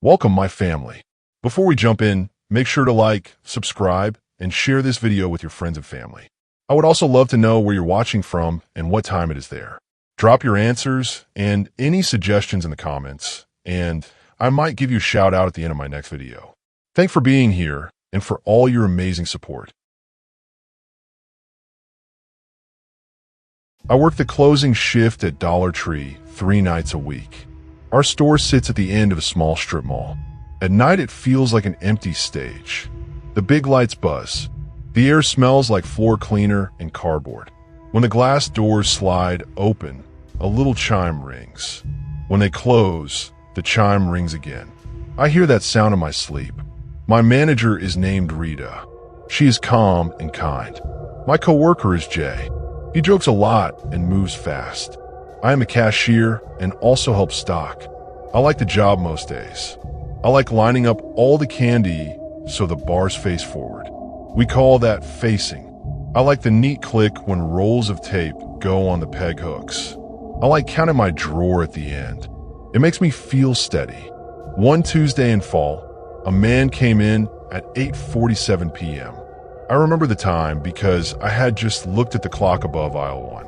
Welcome, my family. Before we jump in, make sure to like, subscribe, and share this video with your friends and family. I would also love to know where you're watching from and what time it is there. Drop your answers and any suggestions in the comments, and I might give you a shout out at the end of my next video. Thanks for being here and for all your amazing support. I work the closing shift at Dollar Tree 3 nights a week. Our store sits at the end of a small strip mall. At night, it feels like an empty stage. The big lights buzz. The air smells like floor cleaner and cardboard. When the glass doors slide open, a little chime rings. When they close, the chime rings again. I hear that sound in my sleep. My manager is named Rita. She is calm and kind. My coworker is Jay. He jokes a lot and moves fast. I am a cashier and also help stock. I like the job most days. I like lining up all the candy so the bars face forward. We call that facing. I like the neat click when rolls of tape go on the peg hooks. I like counting my drawer at the end. It makes me feel steady. One Tuesday in fall, a man came in at 8:47 p.m. I remember the time because I had just looked at the clock above aisle 1.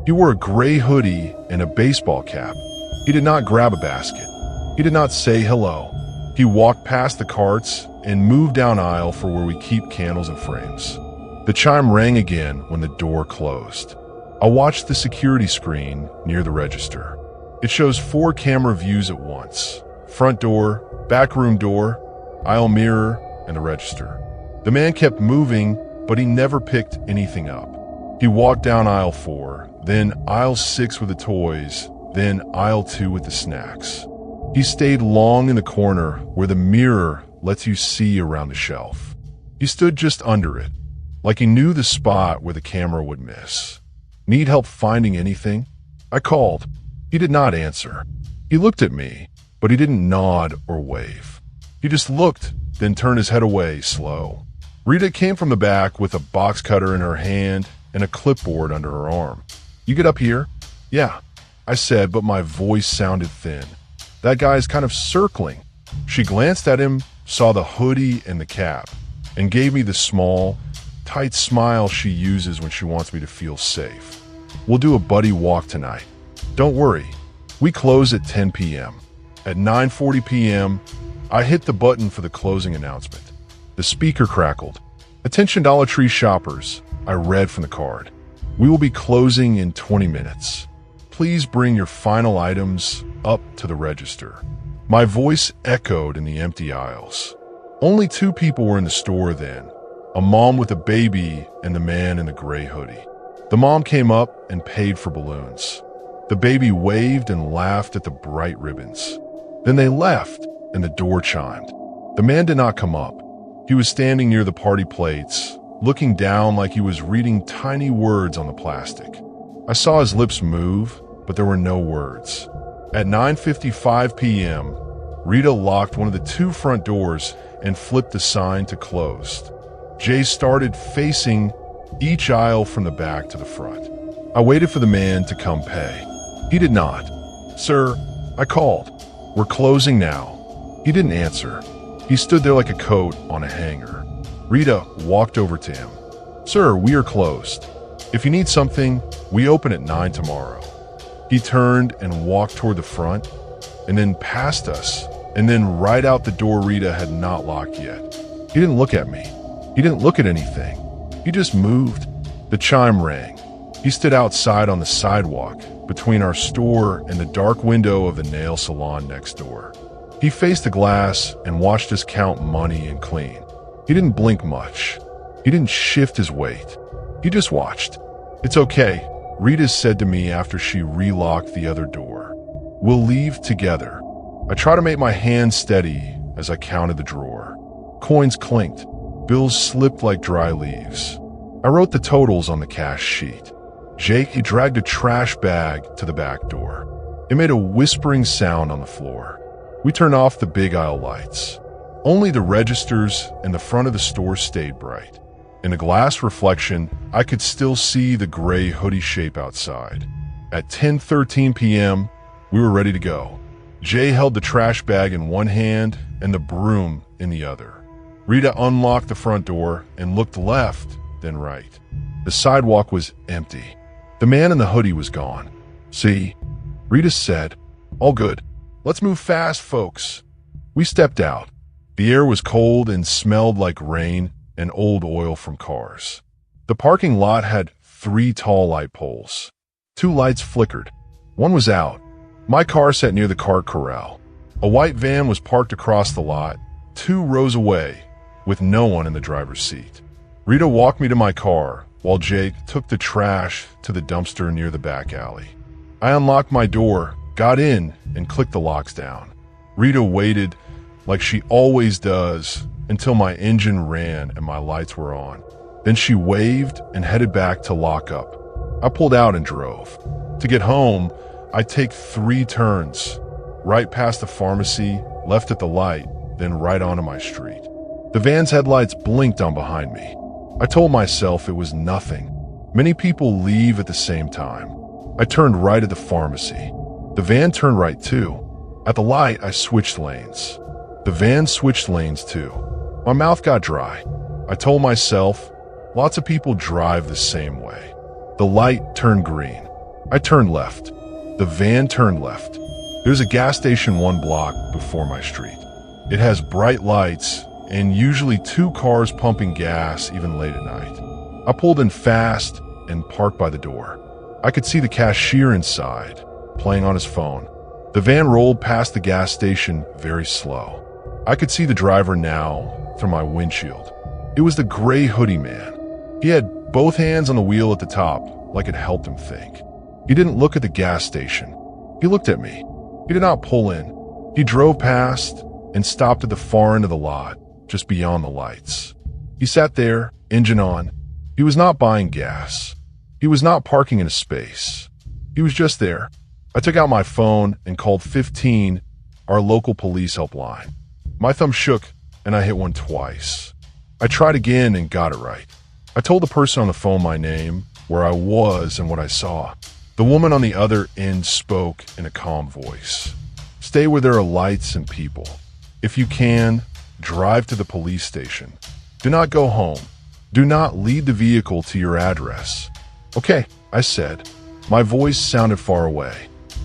He wore a gray hoodie and a baseball cap. He did not grab a basket. He did not say hello. He walked past the carts and moved down aisle for where we keep candles and frames. The chime rang again when the door closed. I watched the security screen near the register. It shows 4 camera views at once: front door, back room door, aisle mirror, and the register. The man kept moving, but he never picked anything up. He walked down aisle 4, then aisle 6 with the toys, then aisle 2 with the snacks. He stayed long in the corner where the mirror lets you see around the shelf. He stood just under it, like he knew the spot where the camera would miss. Need help finding anything? I called. He did not answer. He looked at me, but he didn't nod or wave. He just looked, then turned his head away slow. Rita came from the back with a box cutter in her hand and a clipboard under her arm. "You get up here?" "Yeah," I said, but my voice sounded thin. "That guy's kind of circling." She glanced at him, saw the hoodie and the cap, and gave me the small, tight smile she uses when she wants me to feel safe. "We'll do a buddy walk tonight. Don't worry, we close at 10 p.m. At 9:40 p.m., I hit the button for the closing announcement. The speaker crackled. "Attention Dollar Tree shoppers," I read from the card. "We will be closing in 20 minutes. Please bring your final items up to the register." My voice echoed in the empty aisles. Only 2 people were in the store then, a mom with a baby and the man in the gray hoodie. The mom came up and paid for balloons. The baby waved and laughed at the bright ribbons. Then they left and the door chimed. The man did not come up. He was standing near the party plates, looking down like he was reading tiny words on the plastic. I saw his lips move, but there were no words. At 9:55 p.m., Rita locked one of the 2 front doors and flipped the sign to closed. Jay started facing each aisle from the back to the front. I waited for the man to come pay. He did not. "Sir," I called. "We're closing now." He didn't answer. He stood there like a coat on a hanger. Rita walked over to him. "Sir, we are closed. If you need something, we open at 9 tomorrow." He turned and walked toward the front, and then past us, and then right out the door Rita had not locked yet. He didn't look at me. He didn't look at anything. He just moved. The chime rang. He stood outside on the sidewalk between our store and the dark window of the nail salon next door. He faced the glass and watched us count money and clean. He didn't blink much. He didn't shift his weight. He just watched. "It's okay," Rita said to me after she relocked the other door. "We'll leave together." I tried to make my hands steady as I counted the drawer. Coins clinked. Bills slipped like dry leaves. I wrote the totals on the cash sheet. Jake dragged a trash bag to the back door. It made a whispering sound on the floor. We turned off the big aisle lights. Only the registers and the front of the store stayed bright. In a glass reflection, I could still see the gray hoodie shape outside. At 10:13 p.m., we were ready to go. Jay held the trash bag in one hand and the broom in the other. Rita unlocked the front door and looked left, then right. The sidewalk was empty. The man in the hoodie was gone. "See," Rita said. "All good. Let's move fast, folks." We stepped out. The air was cold and smelled like rain and old oil from cars. The parking lot had 3 tall light poles. 2 lights flickered. One was out. My car sat near the cart corral. A white van was parked across the lot, 2 rows away, with no one in the driver's seat. Rita walked me to my car, while Jake took the trash to the dumpster near the back alley. I unlocked my door, got in, and clicked the locks down. Rita waited, like she always does, until my engine ran and my lights were on. Then she waved and headed back to lock up. I pulled out and drove. To get home, I take 3 turns, right past the pharmacy, left at the light, then right onto my street. The van's headlights blinked on behind me. I told myself it was nothing. Many people leave at the same time. I turned right at the pharmacy. The van turned right too. At the light, I switched lanes. The van switched lanes too. My mouth got dry. I told myself, lots of people drive the same way. The light turned green. I turned left. The van turned left. There's a gas station 1 block before my street. It has bright lights and usually 2 cars pumping gas even late at night. I pulled in fast and parked by the door. I could see the cashier inside, playing on his phone. The van rolled past the gas station very slow. I could see the driver now through my windshield. It was the gray hoodie man. He had both hands on the wheel at the top, like it helped him think. He didn't look at the gas station. He looked at me. He did not pull in. He drove past and stopped at the far end of the lot, just beyond the lights. He sat there, engine on. He was not buying gas. He was not parking in a space. He was just there. I took out my phone and called 15, our local police helpline. My thumb shook and I hit 1 twice. I tried again and got it right. I told the person on the phone my name, where I was, and what I saw. The woman on the other end spoke in a calm voice. "Stay where there are lights and people. If you can, drive to the police station. Do not go home. Do not lead the vehicle to your address." "Okay," I said. My voice sounded far away.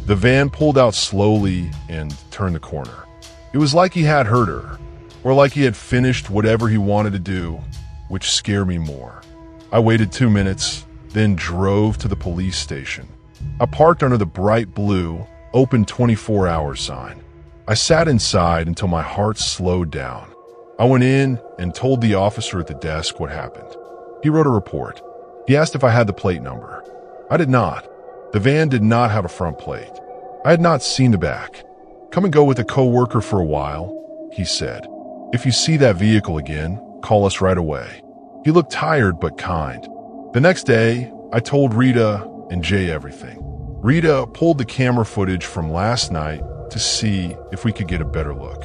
The van pulled out slowly and turned the corner. It was like he had heard her, or like he had finished whatever he wanted to do, which scared me more. I waited 2 minutes, then drove to the police station. I parked under the bright blue, open 24-hour sign. I sat inside until my heart slowed down. I went in and told the officer at the desk what happened. He wrote a report. He asked if I had the plate number. I did not. The van did not have a front plate. I had not seen the back. "Come and go with a co-worker for a while," he said. "If you see that vehicle again, call us right away." He looked tired but kind. The next day, I told Rita and Jay everything. Rita pulled the camera footage from last night to see if we could get a better look.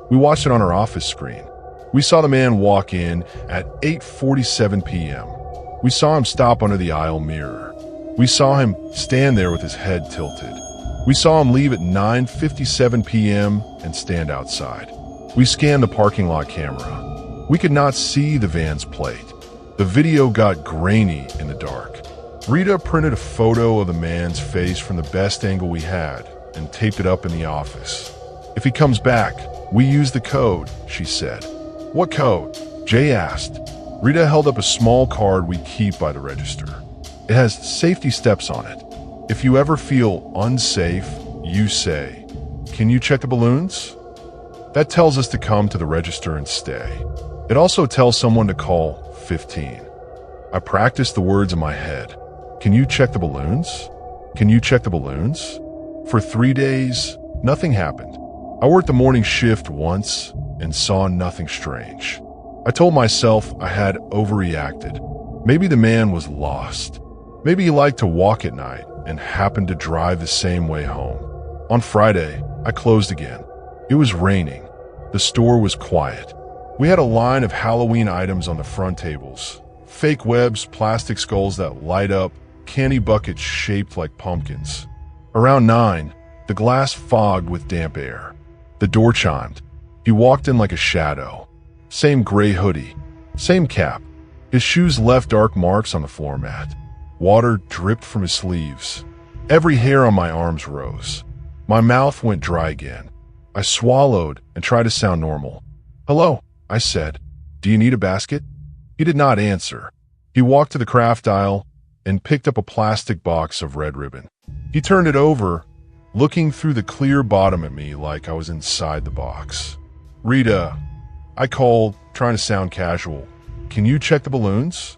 We watched it on our office screen. We saw the man walk in at 8:47 p.m. We saw him stop under the aisle mirror. We saw him stand there with his head tilted. We saw him leave at 9:57 p.m. and stand outside. We scanned the parking lot camera. We could not see the van's plate. The video got grainy in the dark. Rita printed a photo of the man's face from the best angle we had and taped it up in the office. "If he comes back, we use the code," she said. "What code?" Jay asked. Rita held up a small card we keep by the register. It has safety steps on it. If you ever feel unsafe, you say, "Can you check the balloons?" That tells us to come to the register and stay. It also tells someone to call 15. I practiced the words in my head. "Can you check the balloons? Can you check the balloons?" For 3 days, nothing happened. I worked the morning shift once and saw nothing strange. I told myself I had overreacted. Maybe the man was lost. Maybe he liked to walk at night and happened to drive the same way home. On Friday, I closed again. It was raining. The store was quiet. We had a line of Halloween items on the front tables. Fake webs, plastic skulls that light up, candy buckets shaped like pumpkins. Around 9, the glass fogged with damp air. The door chimed. He walked in like a shadow. Same gray hoodie, same cap. His shoes left dark marks on the floor mat. Water dripped from his sleeves. Every hair on my arms rose. My mouth went dry again. I swallowed and tried to sound normal. "Hello," I said. "Do you need a basket?" He did not answer. He walked to the craft aisle and picked up a plastic box of red ribbon. He turned it over, looking through the clear bottom at me like I was inside the box. "Rita," I called, trying to sound casual. "Can you check the balloons?"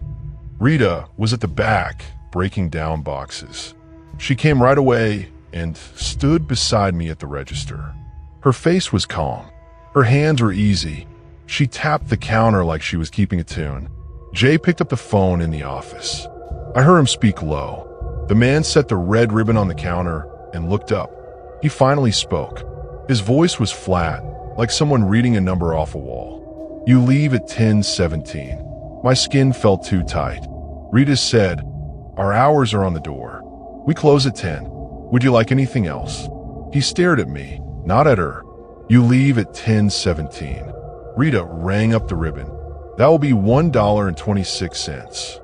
Rita was at the back, breaking down boxes. She came right away and stood beside me at the register. Her face was calm. Her hands were easy. She tapped the counter like she was keeping a tune. Jay picked up the phone in the office. I heard him speak low. The man set the red ribbon on the counter and looked up. He finally spoke. His voice was flat, like someone reading a number off a wall. "You leave at 10:17. My skin felt too tight. Rita said, "Our hours are on the door. We close at 10. Would you like anything else?" He stared at me, not at her. "You leave at 10:17. Rita rang up the ribbon. "That will be $1.26.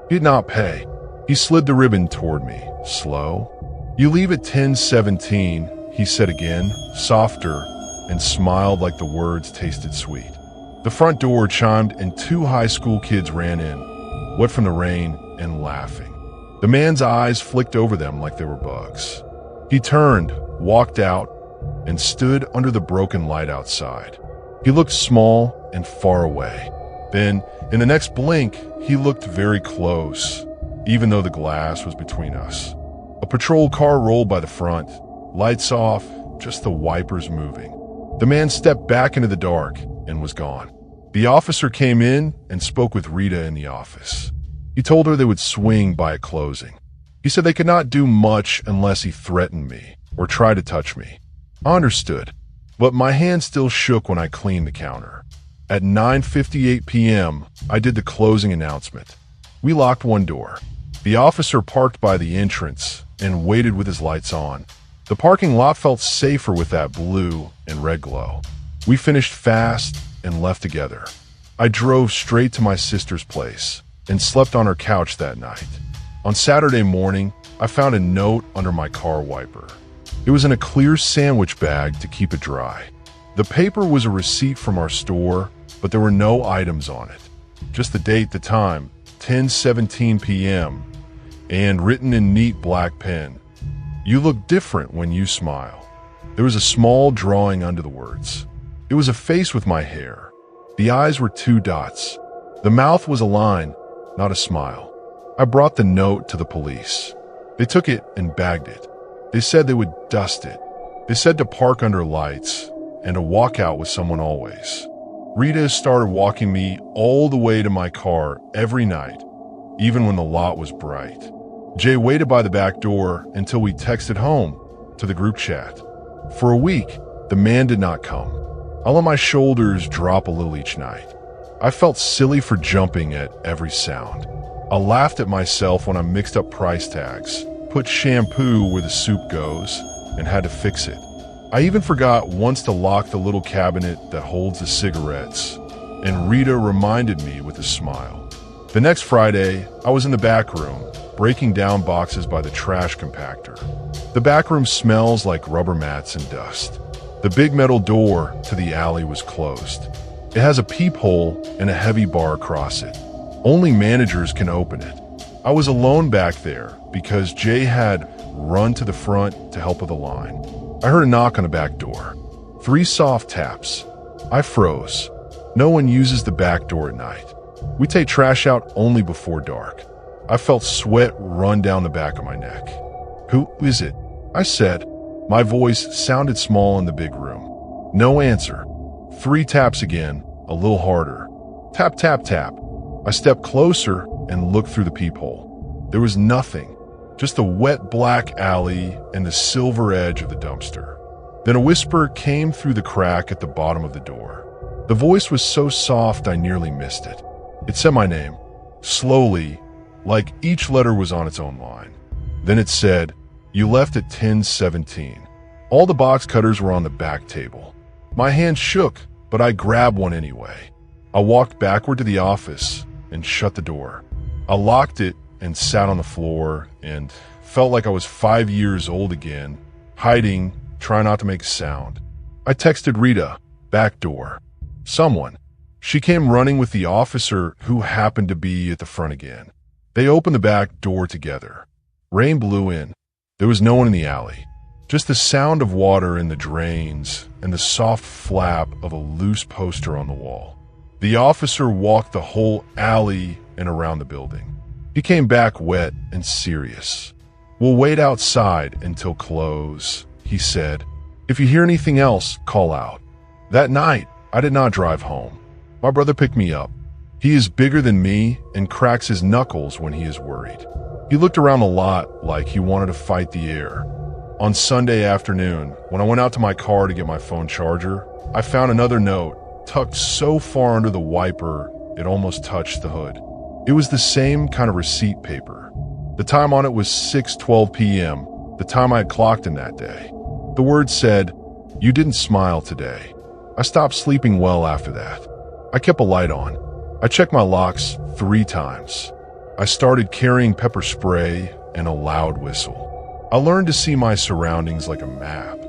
He did not pay. He slid the ribbon toward me, slow. "You leave at 10:17, he said again, softer, and smiled like the words tasted sweet. The front door chimed and 2 high school kids ran in, wet from the rain and laughing. The man's eyes flicked over them like they were bugs. He turned, walked out, and stood under the broken light outside. He looked small and far away. Then, in the next blink, he looked very close, even though the glass was between us. A patrol car rolled by the front, lights off, just the wipers moving. The man stepped back into the dark and was gone. The officer came in and spoke with Rita in the office. He told her they would swing by at closing. He said they could not do much unless he threatened me or tried to touch me. I understood, but my hand still shook when I cleaned the counter. At 9:58 p.m., I did the closing announcement. We locked one door. The officer parked by the entrance and waited with his lights on. The parking lot felt safer with that blue and red glow. We finished fast and left together. I drove straight to my sister's place and slept on her couch that night. On Saturday morning, I found a note under my car wiper. It was in a clear sandwich bag to keep it dry. The paper was a receipt from our store, but there were no items on it. Just the date, the time, 10:17 p.m., and written in neat black pen. You look different when you smile. There was a small drawing under the words. It was a face with my hair. The eyes were 2 dots. The mouth was a line, not a smile. I brought the note to the police. They took it and bagged it. They said they would dust it. They said to park under lights and to walk out with someone always. Rita started walking me all the way to my car every night, even when the lot was bright. Jay waited by the back door until we texted home to the group chat. For a week, the man did not come. I let my shoulders drop a little each night. I felt silly for jumping at every sound. I laughed at myself when I mixed up price tags, put shampoo where the soup goes, and had to fix it. I even forgot once to lock the little cabinet that holds the cigarettes, and Rita reminded me with a smile. The next Friday, I was in the back room, breaking down boxes by the trash compactor. The back room smells like rubber mats and dust. The big metal door to the alley was closed. It has a peephole and a heavy bar across it. Only managers can open it. I was alone back there because Jay had run to the front to help with the line. I heard a knock on the back door. 3 soft taps. I froze. No one uses the back door at night. We take trash out only before dark. I felt sweat run down the back of my neck. "Who is it?" I said. My voice sounded small in the big room. No answer. 3 taps again, a little harder. Tap, tap, tap. I stepped closer and looked through the peephole. There was nothing, just the wet black alley and the silver edge of the dumpster. Then a whisper came through the crack at the bottom of the door. The voice was so soft I nearly missed it. It said my name, slowly, like each letter was on its own line. Then it said, "You left at 10:17. All the box cutters were on the back table. My hand shook, but I grabbed one anyway. I walked backward to the office and shut the door. I locked it and sat on the floor and felt like I was 5 years old again, hiding, trying not to make a sound. I texted Rita, back door. Someone. She came running with the officer who happened to be at the front again. They opened the back door together. Rain blew in. There was no one in the alley. Just the sound of water in the drains and the soft flap of a loose poster on the wall. The officer walked the whole alley and around the building. He came back wet and serious. "We'll wait outside until close," he said. "If you hear anything else, call out." That night, I did not drive home. My brother picked me up. He is bigger than me and cracks his knuckles when he is worried. He looked around a lot like he wanted to fight the air. On Sunday afternoon, when I went out to my car to get my phone charger, I found another note tucked so far under the wiper it almost touched the hood. It was the same kind of receipt paper. The time on it was 6:12 p.m., the time I had clocked in that day. The word said, "You didn't smile today." I stopped sleeping well after that. I kept a light on. I checked my locks 3 times. I started carrying pepper spray and a loud whistle. I learned to see my surroundings like a map.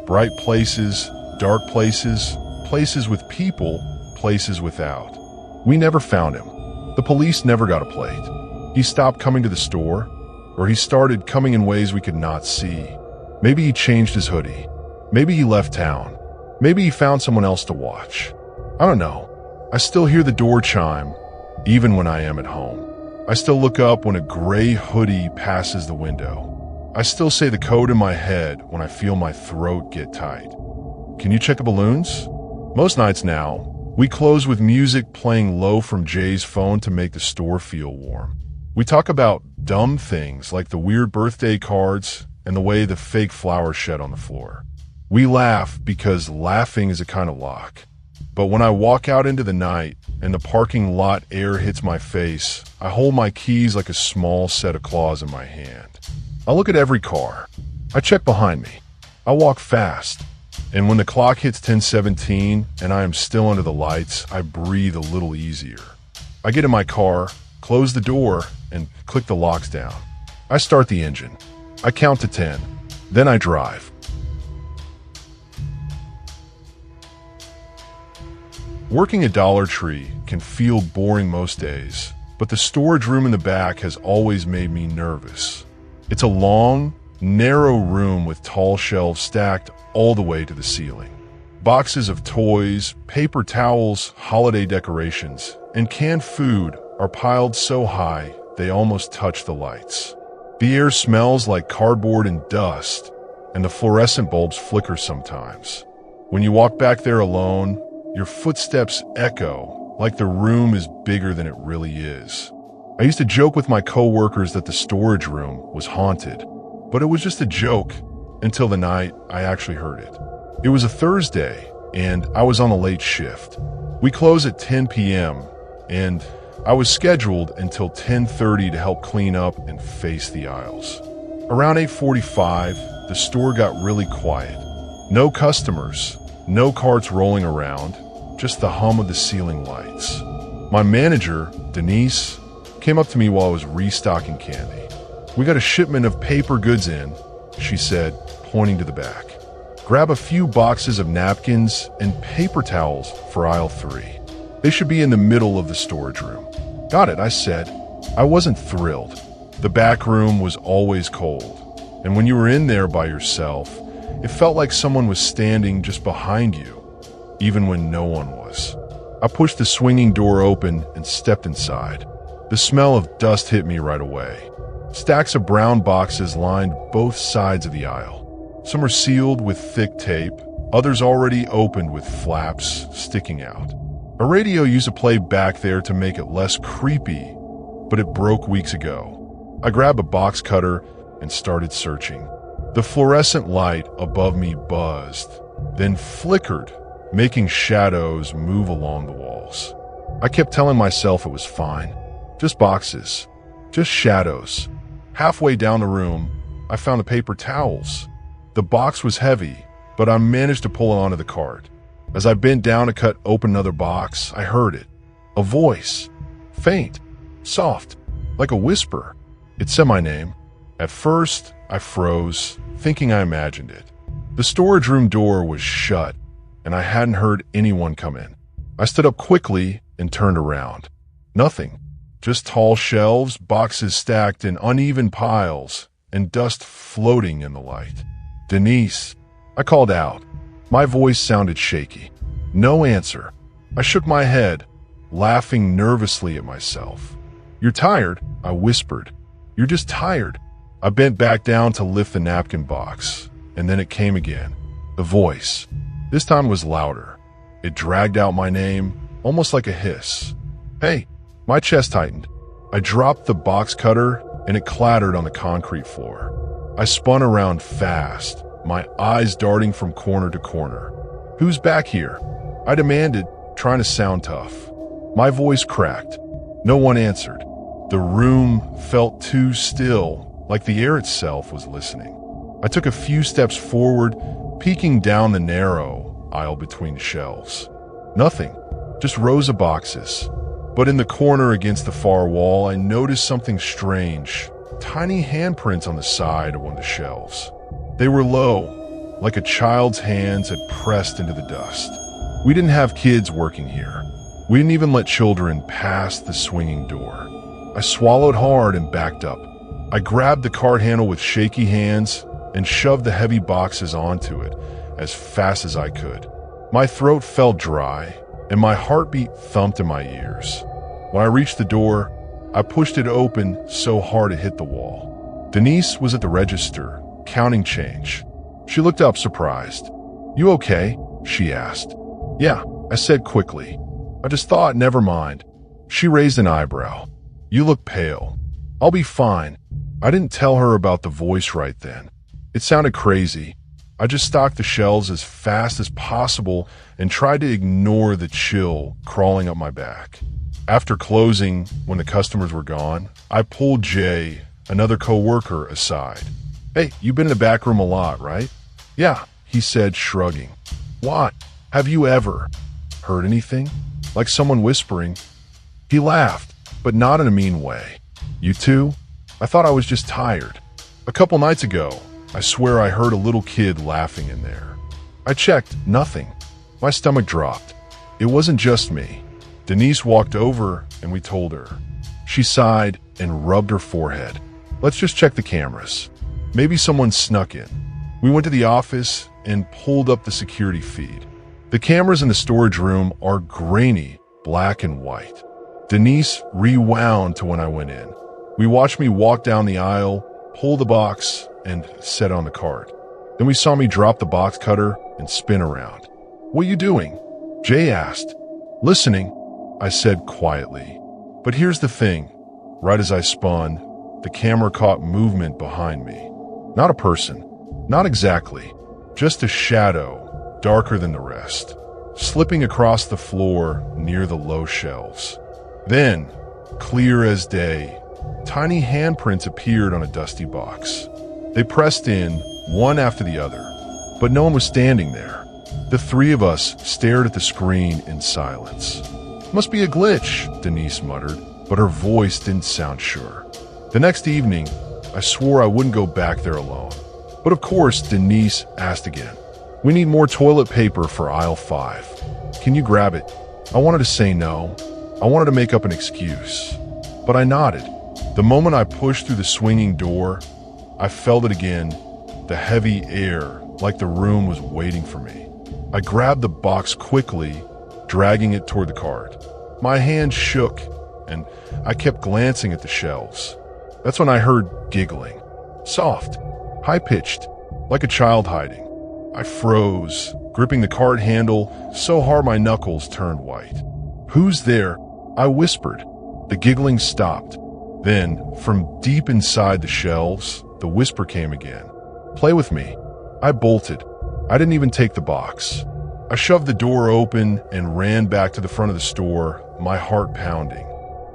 Bright places, dark places, places with people, places without. We never found him. The police never got a plate. He stopped coming to the store, or he started coming in ways we could not see. Maybe he changed his hoodie. Maybe he left town. Maybe he found someone else to watch. I don't know. I still hear the door chime, even when I am at home. I still look up when a gray hoodie passes the window. I still say the code in my head when I feel my throat get tight. Can you check the balloons? Most nights now, we close with music playing low from Jay's phone to make the store feel warm. We talk about dumb things like the weird birthday cards and the way the fake flowers shed on the floor. We laugh because laughing is a kind of lock. But when I walk out into the night and the parking lot air hits my face, I hold my keys like a small set of claws in my hand. I look at every car. I check behind me. I walk fast. And when the clock hits 10:17 and I am still under the lights, I breathe a little easier. I get in my car, close the door, and click the locks down. I start the engine. I count to 10. Then I drive. Working at Dollar Tree can feel boring most days, but the storage room in the back has always made me nervous. It's a long, narrow room with tall shelves stacked all the way to the ceiling. Boxes of toys, paper towels, holiday decorations, and canned food are piled so high they almost touch the lights. The air smells like cardboard and dust, and the fluorescent bulbs flicker sometimes. When you walk back there alone, your footsteps echo like the room is bigger than it really is. I used to joke with my coworkers that the storage room was haunted, but it was just a joke until the night I actually heard it. It was a Thursday, and I was on a late shift. We close at 10 p.m., and I was scheduled until 10:30 to help clean up and face the aisles. Around 8:45, the store got really quiet. No customers, no carts rolling around, just the hum of the ceiling lights. My manager, Denise, came up to me while I was restocking candy. "We got a shipment of paper goods in," she said, pointing to the back. "Grab a few boxes of napkins and paper towels for aisle 3. They should be in the middle of the storage room." "Got it," I said. I wasn't thrilled. The back room was always cold, and when you were in there by yourself, it felt like someone was standing just behind you, even when no one was. I pushed the swinging door open and stepped inside. The smell of dust hit me right away. Stacks of brown boxes lined both sides of the aisle. Some were sealed with thick tape, others already opened with flaps sticking out. A radio used to play back there to make it less creepy, but it broke weeks ago. I grabbed a box cutter and started searching. The fluorescent light above me buzzed, then flickered, making shadows move along the walls. I kept telling myself it was fine. Just boxes. Just shadows. Halfway down the room, I found the paper towels. The box was heavy, but I managed to pull it onto the cart. As I bent down to cut open another box, I heard it. A voice. Faint. Soft. Like a whisper. It said my name. At first, I froze, thinking I imagined it. The storage room door was shut, and I hadn't heard anyone come in. I stood up quickly and turned around. Nothing. Just tall shelves, boxes stacked in uneven piles, and dust floating in the light. "Denise," I called out. My voice sounded shaky. No answer. I shook my head, laughing nervously at myself. "You're tired," I whispered. "You're just tired." I bent back down to lift the napkin box, and then it came again. The voice. This time was louder. It dragged out my name, almost like a hiss. "Hey." My chest tightened. I dropped the box cutter, and it clattered on the concrete floor. I spun around fast, my eyes darting from corner to corner. "Who's back here?" I demanded, trying to sound tough. My voice cracked. No one answered. The room felt too still, like the air itself was listening. I took a few steps forward, peeking down the narrow aisle between shelves. Nothing, just rows of boxes. But in the corner against the far wall, I noticed something strange. Tiny handprints on the side of one of the shelves. They were low, like a child's hands had pressed into the dust. We didn't have kids working here. We didn't even let children pass the swinging door. I swallowed hard and backed up. I grabbed the cart handle with shaky hands and shoved the heavy boxes onto it as fast as I could. My throat felt dry, and my heartbeat thumped in my ears. When I reached the door, I pushed it open so hard it hit the wall. Denise was at the register, counting change. She looked up surprised. "You okay?" she asked. "Yeah," I said quickly. "I just thought, never mind." She raised an eyebrow. "You look pale." "I'll be fine." I didn't tell her about the voice right then. It sounded crazy. I just stocked the shelves as fast as possible and tried to ignore the chill crawling up my back. After closing, when the customers were gone, I pulled Jay, another coworker, aside. "Hey, you've been in the back room a lot, right?" "Yeah," he said, shrugging. "What? Have you ever heard anything? Like someone whispering?" He laughed, but not in a mean way. "You too?" I thought I was just tired. "A couple nights ago, I swear I heard a little kid laughing in there." I checked, nothing. My stomach dropped. It wasn't just me. Denise walked over and we told her. She sighed and rubbed her forehead. "Let's just check the cameras. Maybe someone snuck in." We went to the office and pulled up the security feed. The cameras in the storage room are grainy, black and white. Denise rewound to when I went in. We watched me walk down the aisle, pull the box, and set on the cart. Then we saw me drop the box cutter and spin around. "What are you doing?" Jay asked. "Listening," I said quietly. But here's the thing. Right as I spun, the camera caught movement behind me. Not a person. Not exactly. Just a shadow, darker than the rest, slipping across the floor near the low shelves. Then, clear as day, tiny handprints appeared on a dusty box. They pressed in, one after the other, but no one was standing there. The three of us stared at the screen in silence. "Must be a glitch," Denise muttered, but her voice didn't sound sure. The next evening, I swore I wouldn't go back there alone. But of course, Denise asked again. "We need more toilet paper for aisle 5. Can you grab it?" I wanted to say no. I wanted to make up an excuse. But I nodded. The moment I pushed through the swinging door, I felt it again, the heavy air, like the room was waiting for me. I grabbed the box quickly, dragging it toward the cart. My hand shook, and I kept glancing at the shelves. That's when I heard giggling. Soft, high-pitched, like a child hiding. I froze, gripping the cart handle so hard my knuckles turned white. "Who's there?" I whispered. The giggling stopped. Then, from deep inside the shelves, the whisper came again. "Play with me." I bolted. I didn't even take the box. I shoved the door open and ran back to the front of the store, my heart pounding.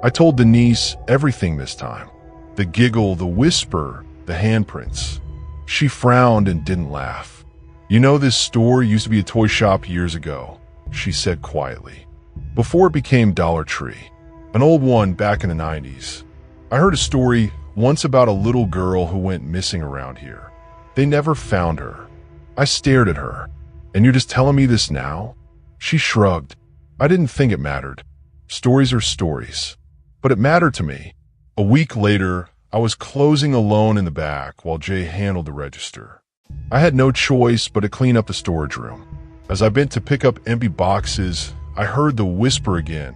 I told Denise everything this time. The giggle, the whisper, the handprints. She frowned and didn't laugh. "You know, this store used to be a toy shop years ago," she said quietly. "Before it became Dollar Tree. An old one back in the 90s. I heard a story once about a little girl who went missing around here. They never found her." I stared at her. "And you're just telling me this now?" She shrugged. "I didn't think it mattered. Stories are stories." But it mattered to me. A week later, I was closing alone in the back while Jay handled the register. I had no choice but to clean up the storage room. As I bent to pick up empty boxes, I heard the whisper again,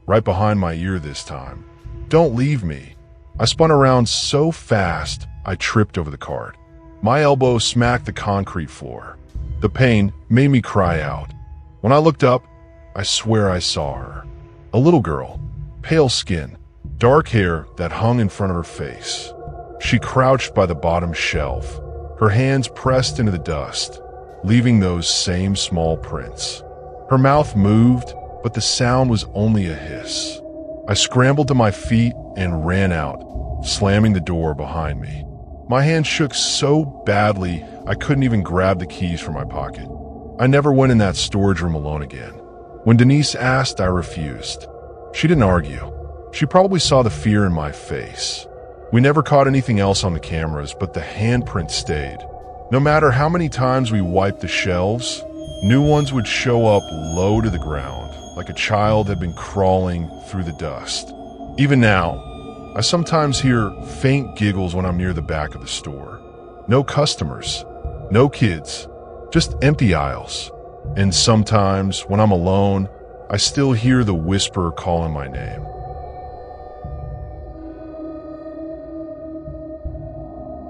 right behind my ear this time. "Don't leave me." I spun around so fast, I tripped over the cart. My elbow smacked the concrete floor. The pain made me cry out. When I looked up, I swear I saw her. A little girl, pale skin, dark hair that hung in front of her face. She crouched by the bottom shelf, her hands pressed into the dust, leaving those same small prints. Her mouth moved, but the sound was only a hiss. I scrambled to my feet and ran out, slamming the door behind me. My hand shook so badly I couldn't even grab the keys from my pocket. I never went in that storage room alone again. When Denise asked, I refused. She didn't argue. She probably saw the fear in my face. We never caught anything else on the cameras, but the handprint stayed. No matter how many times we wiped the shelves, new ones would show up low to the ground, like a child had been crawling through the dust. Even now, I sometimes hear faint giggles when I'm near the back of the store. No customers, no kids, just empty aisles. And sometimes, when I'm alone, I still hear the whisper calling my name.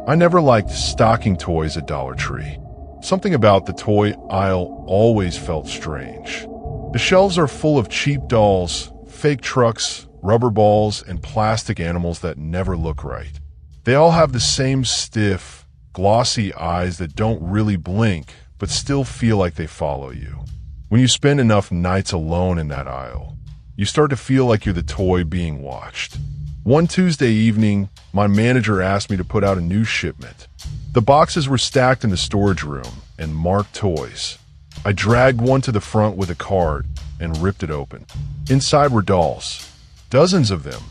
I never liked stocking toys at Dollar Tree. Something about the toy aisle always felt strange. The shelves are full of cheap dolls, fake trucks, rubber balls, and plastic animals that never look right. They all have the same stiff, glossy eyes that don't really blink, but still feel like they follow you. When you spend enough nights alone in that aisle, you start to feel like you're the toy being watched. One Tuesday evening, my manager asked me to put out a new shipment. The boxes were stacked in the storage room and marked toys. I dragged one to the front with a card and ripped it open. Inside were dolls. Dozens of them,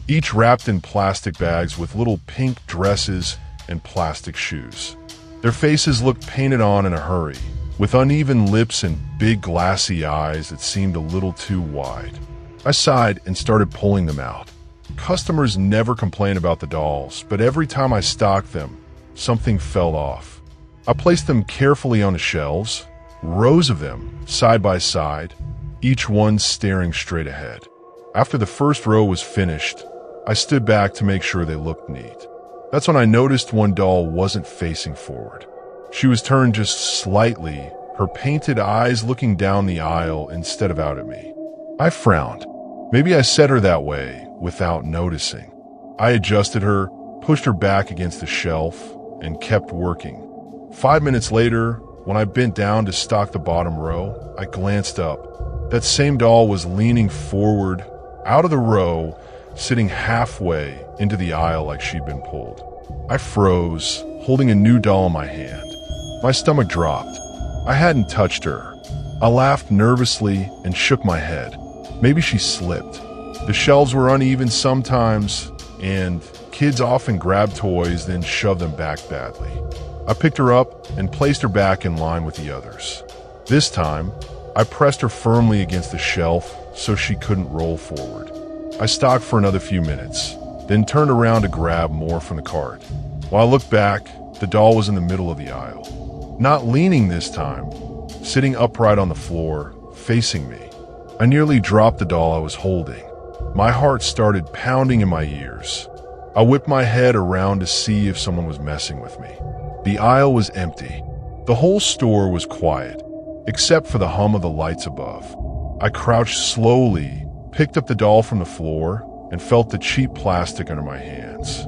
each wrapped in plastic bags with little pink dresses and plastic shoes. Their faces looked painted on in a hurry, with uneven lips and big glassy eyes that seemed a little too wide. I sighed and started pulling them out. Customers never complain about the dolls, but every time I stocked them, something fell off. I placed them carefully on the shelves, rows of them, side by side, each one staring straight ahead. After the first row was finished, I stood back to make sure they looked neat. That's when I noticed one doll wasn't facing forward. She was turned just slightly, her painted eyes looking down the aisle instead of out at me. I frowned. Maybe I set her that way without noticing. I adjusted her, pushed her back against the shelf, and kept working. 5 minutes later, when I bent down to stock the bottom row, I glanced up. That same doll was leaning forward, out of the row, sitting halfway into the aisle like she'd been pulled. I froze, holding a new doll in my hand. My stomach dropped. I hadn't touched her. I laughed nervously and shook my head. Maybe she slipped. The shelves were uneven sometimes, and kids often grab toys then shove them back badly. I picked her up and placed her back in line with the others. This time, I pressed her firmly against the shelf so she couldn't roll forward. I stocked for another few minutes, then turned around to grab more from the cart. While I looked back, the doll was in the middle of the aisle. Not leaning this time, sitting upright on the floor, facing me. I nearly dropped the doll I was holding. My heart started pounding in my ears. I whipped my head around to see if someone was messing with me. The aisle was empty. The whole store was quiet, except for the hum of the lights above. I crouched slowly, picked up the doll from the floor, and felt the cheap plastic under my hands.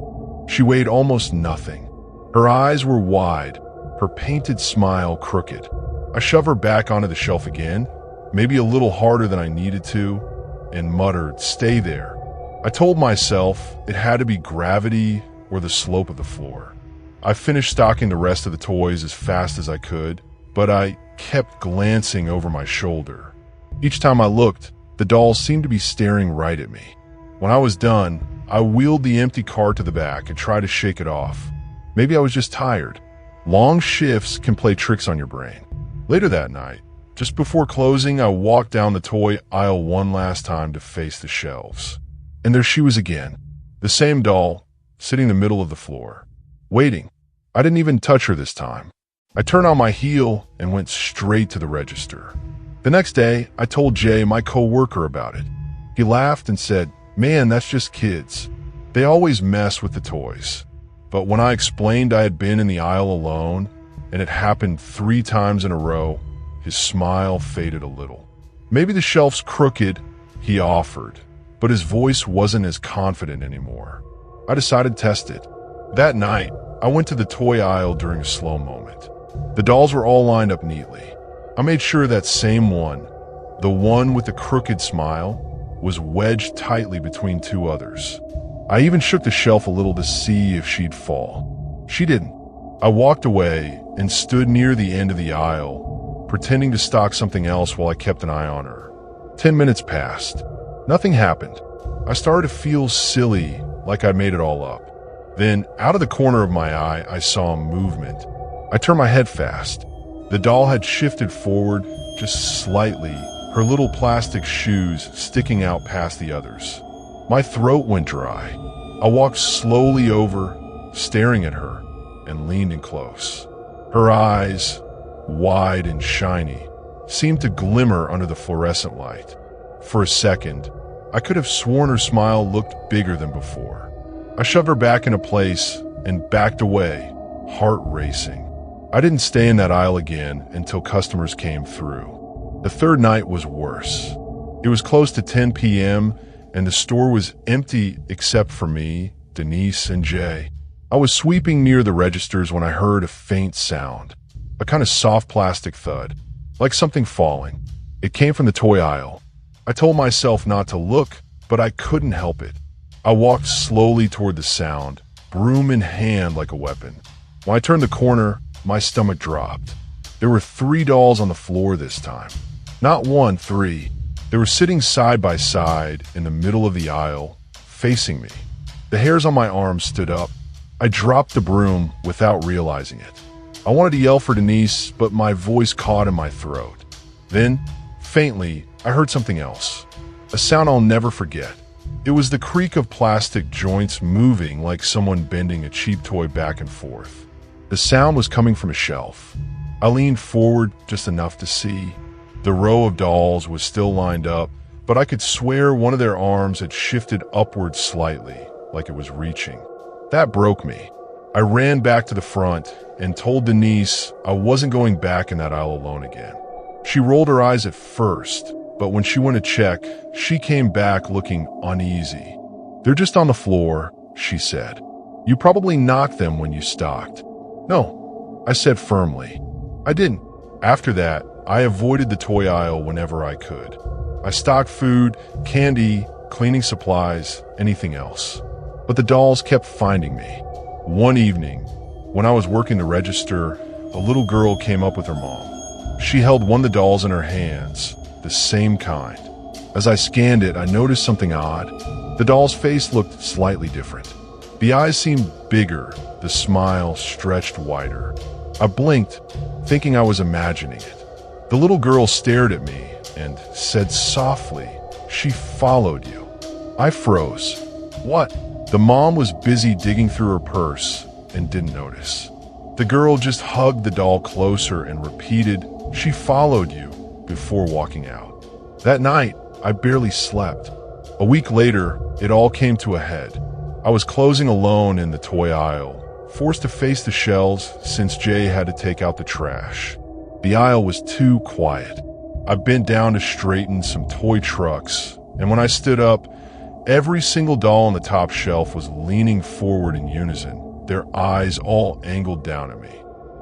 She weighed almost nothing. Her eyes were wide, her painted smile crooked. I shoved her back onto the shelf again, maybe a little harder than I needed to, and muttered, "Stay there." I told myself it had to be gravity or the slope of the floor. I finished stocking the rest of the toys as fast as I could, but I kept glancing over my shoulder. Each time I looked, the dolls seemed to be staring right at me. When I was done, I wheeled the empty cart to the back and tried to shake it off. Maybe I was just tired. Long shifts can play tricks on your brain. Later that night, just before closing, I walked down the toy aisle one last time to face the shelves. And there she was again, the same doll, sitting in the middle of the floor, waiting. I didn't even touch her this time. I turned on my heel and went straight to the register. The next day, I told Jay, my co-worker, about it. He laughed and said, "Man, that's just kids. They always mess with the toys." But when I explained I had been in the aisle alone, and it happened 3 times in a row, his smile faded a little. "Maybe the shelf's crooked," he offered, but his voice wasn't as confident anymore. I decided to test it. That night, I went to the toy aisle during a slow moment. The dolls were all lined up neatly. I made sure that same one, the one with the crooked smile, was wedged tightly between 2 others. I even shook the shelf a little to see if she'd fall. She didn't. I walked away and stood near the end of the aisle, pretending to stock something else while I kept an eye on her. 10 minutes passed. Nothing happened. I started to feel silly, like I'd made it all up. Then, out of the corner of my eye, I saw a movement. I turned my head fast. The doll had shifted forward just slightly, her little plastic shoes sticking out past the others. My throat went dry. I walked slowly over, staring at her, and leaned in close. Her eyes, wide and shiny, seemed to glimmer under the fluorescent light. For a second, I could have sworn her smile looked bigger than before. I shoved her back into place and backed away, heart racing. I didn't stay in that aisle again until customers came through. The third night was worse. It was close to 10 p.m., and the store was empty except for me, Denise, and Jay. I was sweeping near the registers when I heard a faint sound, a kind of soft plastic thud, like something falling. It came from the toy aisle. I told myself not to look, but I couldn't help it. I walked slowly toward the sound, broom in hand like a weapon. When I turned the corner, my stomach dropped. There were 3 dolls on the floor this time. Not 1, 3. They were sitting side by side in the middle of the aisle, facing me. The hairs on my arms stood up. I dropped the broom without realizing it. I wanted to yell for Denise, but my voice caught in my throat. Then, faintly, I heard something else. A sound I'll never forget. It was the creak of plastic joints moving like someone bending a cheap toy back and forth. The sound was coming from a shelf. I leaned forward just enough to see. The row of dolls was still lined up, but I could swear one of their arms had shifted upward slightly, like it was reaching. That broke me. I ran back to the front and told Denise I wasn't going back in that aisle alone again. She rolled her eyes at first, but when she went to check, she came back looking uneasy. "They're just on the floor," she said. "You probably knocked them when you stocked." "No," I said firmly. "I didn't." After that, I avoided the toy aisle whenever I could. I stocked food, candy, cleaning supplies, anything else. But the dolls kept finding me. One evening, when I was working the register, a little girl came up with her mom. She held one of the dolls in her hands, the same kind. As I scanned it, I noticed something odd. The doll's face looked slightly different. The eyes seemed bigger, the smile stretched wider. I blinked, thinking I was imagining it. The little girl stared at me and said softly, "She followed you." I froze. "What?" The mom was busy digging through her purse and didn't notice. The girl just hugged the doll closer and repeated, "She followed you," before walking out. That night, I barely slept. A week later, it all came to a head. I was closing alone in the toy aisle, forced to face the shelves since Jay had to take out the trash. The aisle was too quiet. I bent down to straighten some toy trucks, and when I stood up, every single doll on the top shelf was leaning forward in unison, their eyes all angled down at me.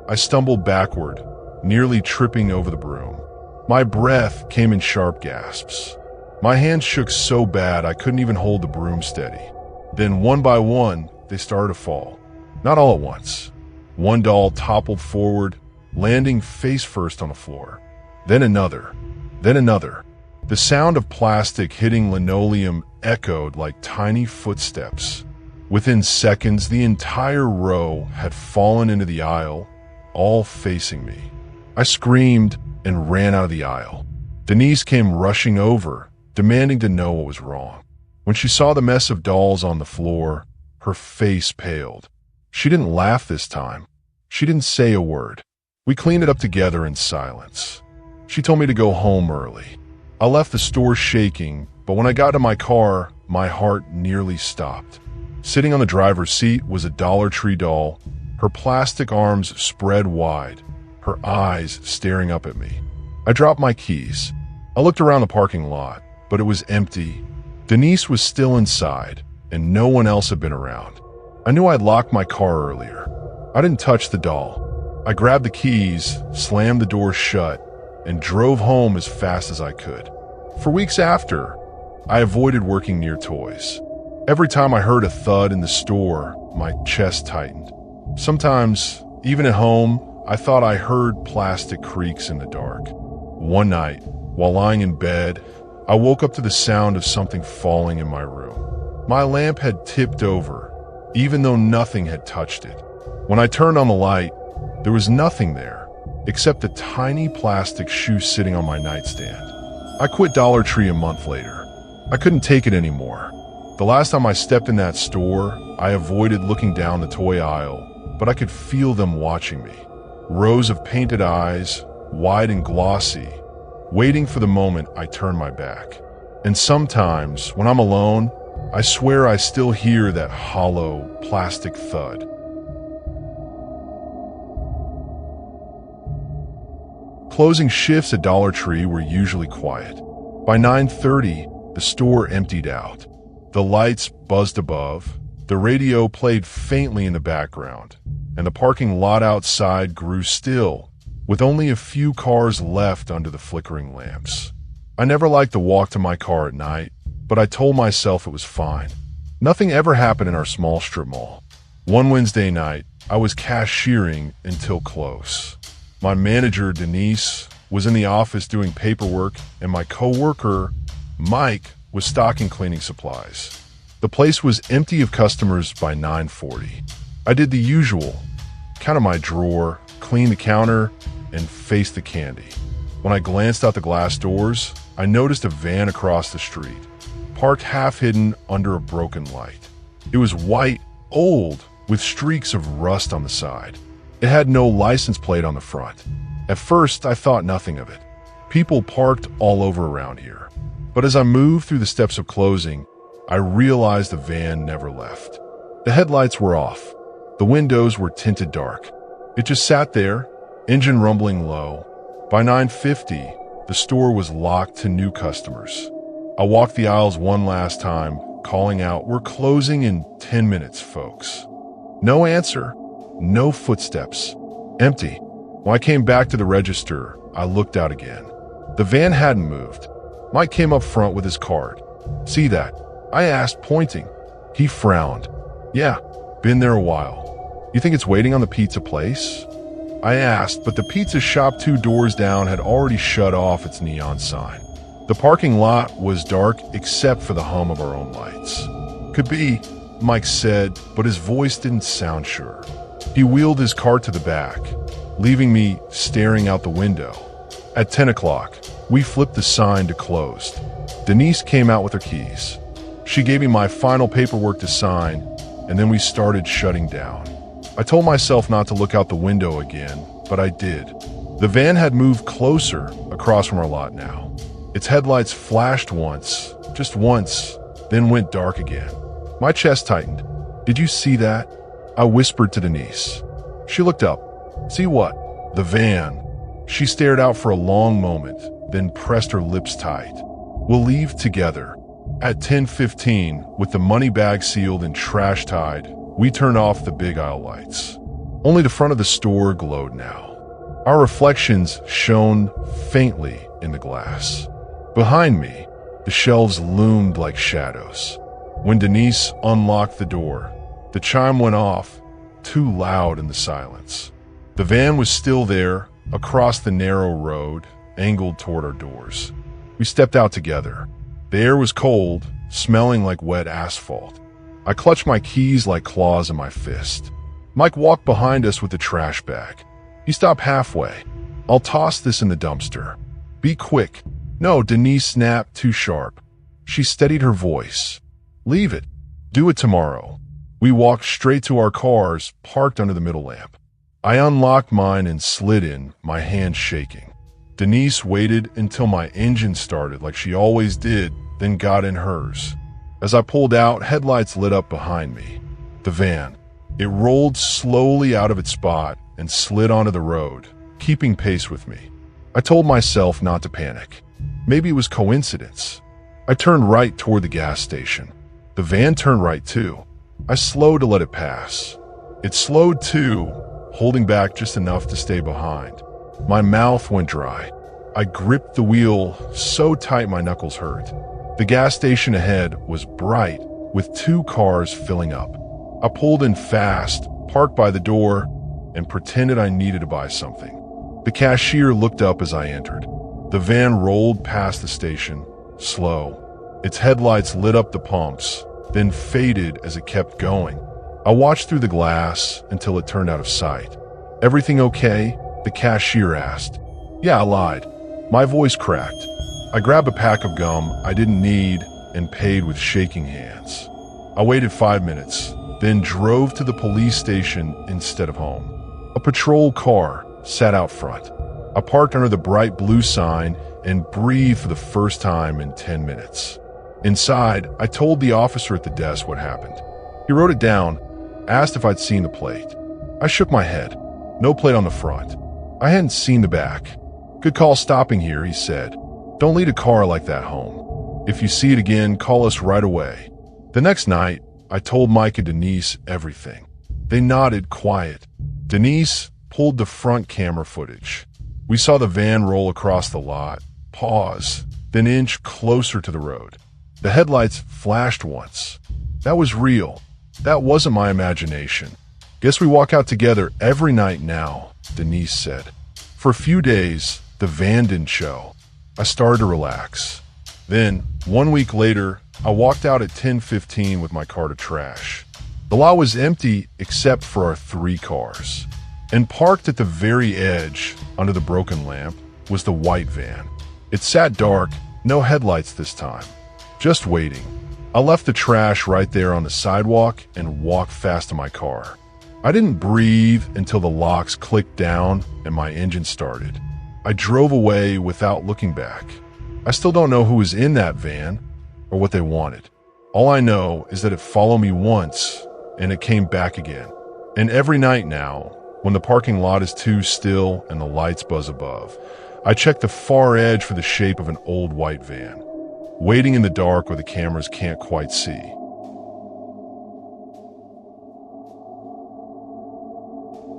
I stumbled backward, nearly tripping over the broom. My breath came in sharp gasps. My hands shook so bad I couldn't even hold the broom steady. Then one by one, they started to fall. Not all at once. One doll toppled forward, landing face first on the floor. Then another. Then another. The sound of plastic hitting linoleum echoed like tiny footsteps. Within seconds, the entire row had fallen into the aisle, all facing me. I screamed and ran out of the aisle. Denise came rushing over, demanding to know what was wrong. When she saw the mess of dolls on the floor, her face paled. She didn't laugh this time. She didn't say a word. We cleaned it up together in silence. She told me to go home early. I left the store shaking, but when I got to my car, my heart nearly stopped. Sitting on the driver's seat was a Dollar Tree doll, her plastic arms spread wide, her eyes staring up at me. I dropped my keys. I looked around the parking lot, but it was empty. Denise was still inside, and no one else had been around. I knew I'd locked my car earlier. I didn't touch the doll. I grabbed the keys, slammed the door shut, and drove home as fast as I could. For weeks after, I avoided working near toys. Every time I heard a thud in the store, my chest tightened. Sometimes, even at home, I thought I heard plastic creaks in the dark. One night, while lying in bed, I woke up to the sound of something falling in my room. My lamp had tipped over, even though nothing had touched it. When I turned on the light, there was nothing there, except a tiny plastic shoe sitting on my nightstand. I quit Dollar Tree a month later. I couldn't take it anymore. The last time I stepped in that store, I avoided looking down the toy aisle, but I could feel them watching me. Rows of painted eyes, wide and glossy, waiting for the moment I turn my back. And sometimes, when I'm alone, I swear I still hear that hollow, plastic thud. Closing shifts at Dollar Tree were usually quiet. By 9:30, the store emptied out. The lights buzzed above, the radio played faintly in the background, and the parking lot outside grew still, with only a few cars left under the flickering lamps. I never liked to walk to my car at night, but I told myself it was fine. Nothing ever happened in our small strip mall. One Wednesday night, I was cashiering until close. My manager, Denise, was in the office doing paperwork, and my coworker, Mike, was stocking cleaning supplies. The place was empty of customers by 9:40. I did the usual, counted my drawer, cleaned the counter, and faced the candy. When I glanced out the glass doors, I noticed a van across the street, parked half-hidden under a broken light. It was white, old, with streaks of rust on the side. It had no license plate on the front. At first, I thought nothing of it. People parked all over around here. But as I moved through the steps of closing, I realized the van never left. The headlights were off. The windows were tinted dark. It just sat there, engine rumbling low. By 9:50, the store was locked to new customers. I walked the aisles one last time, calling out, "We're closing in 10 minutes, folks." No answer. No footsteps. Empty. When I came back to the register, I looked out again. The van hadn't moved. Mike came up front with his card. "See that?" I asked, pointing. He frowned. "Yeah, been there a while." "You think it's waiting on the pizza place?" I asked, but the pizza shop 2 doors down had already shut off its neon sign. The parking lot was dark except for the hum of our own lights. "Could be," Mike said, but his voice didn't sound sure. He wheeled his cart to the back, leaving me staring out the window. At 10 o'clock, we flipped the sign to closed. Denise came out with her keys. She gave me my final paperwork to sign, and then we started shutting down. I told myself not to look out the window again, but I did. The van had moved closer across from our lot now. Its headlights flashed once, just once, then went dark again. My chest tightened. "Did you see that?" I whispered to Denise. She looked up. "See what?" "The van." She stared out for a long moment, then pressed her lips tight. "We'll leave together." At 10:15, with the money bag sealed and trash tied, we turned off the big aisle lights. Only the front of the store glowed now. Our reflections shone faintly in the glass. Behind me, the shelves loomed like shadows. When Denise unlocked the door, the chime went off, too loud in the silence. The van was still there, across the narrow road, angled toward our doors. We stepped out together. The air was cold, smelling like wet asphalt. I clutched my keys like claws in my fist. Mike walked behind us with the trash bag. He stopped halfway. "I'll toss this in the dumpster." "Be quick." "No," Denise snapped, too sharp. She steadied her voice. "Leave it. Do it tomorrow." We walked straight to our cars, parked under the middle lamp. I unlocked mine and slid in, my hands shaking. Denise waited until my engine started like she always did, then got in hers. As I pulled out, headlights lit up behind me. The van. It rolled slowly out of its spot and slid onto the road, keeping pace with me. I told myself not to panic. Maybe it was coincidence. I turned right toward the gas station. The van turned right too. I slowed to let it pass. It slowed too, holding back just enough to stay behind. My mouth went dry. I gripped the wheel so tight my knuckles hurt. The gas station ahead was bright, with 2 cars filling up. I pulled in fast, parked by the door, and pretended I needed to buy something. The cashier looked up as I entered. The van rolled past the station, slow. Its headlights lit up the pumps, then faded as it kept going. I watched through the glass until it turned out of sight. "Everything okay?" the cashier asked. "Yeah," I lied. My voice cracked. I grabbed a pack of gum I didn't need and paid with shaking hands. I waited 5 minutes, then drove to the police station instead of home. A patrol car sat out front. I parked under the bright blue sign and breathed for the first time in 10 minutes. Inside, I told the officer at the desk what happened. He wrote it down, asked if I'd seen the plate. I shook my head. No plate on the front. I hadn't seen the back. "Good call stopping here," he said. "Don't lead a car like that home. If you see it again, call us right away." The next night, I told Mike and Denise everything. They nodded, quiet. Denise pulled the front camera footage. We saw the van roll across the lot, pause, then inch closer to the road. The headlights flashed once. That was real. That wasn't my imagination. "Guess we walk out together every night now," Denise said. For a few days, the van didn't show. I started to relax. Then, 1 week later, I walked out at 10:15 with my car to trash. The lot was empty except for our 3 cars. And parked at the very edge, under the broken lamp, was the white van. It sat dark, no headlights this time. Just waiting. I left the trash right there on the sidewalk and walked fast to my car. I didn't breathe until the locks clicked down and my engine started. I drove away without looking back. I still don't know who was in that van or what they wanted. All I know is that it followed me once and it came back again. And every night now, when the parking lot is too still and the lights buzz above, I check the far edge for the shape of an old white van, waiting in the dark where the cameras can't quite see.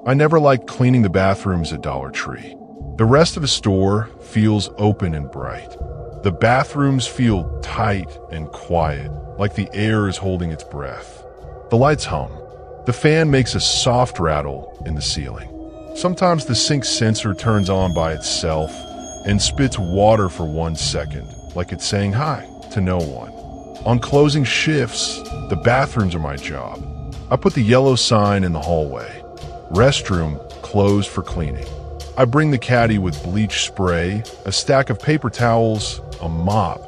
I never liked cleaning the bathrooms at Dollar Tree. The rest of the store feels open and bright. The bathrooms feel tight and quiet, like the air is holding its breath. The lights hum. The fan makes a soft rattle in the ceiling. Sometimes the sink sensor turns on by itself and spits water for 1 second, like it's saying hi to no one. On closing shifts, the bathrooms are my job. I put the yellow sign in the hallway. Restroom closed for cleaning. I bring the caddy with bleach spray, a stack of paper towels, a mop,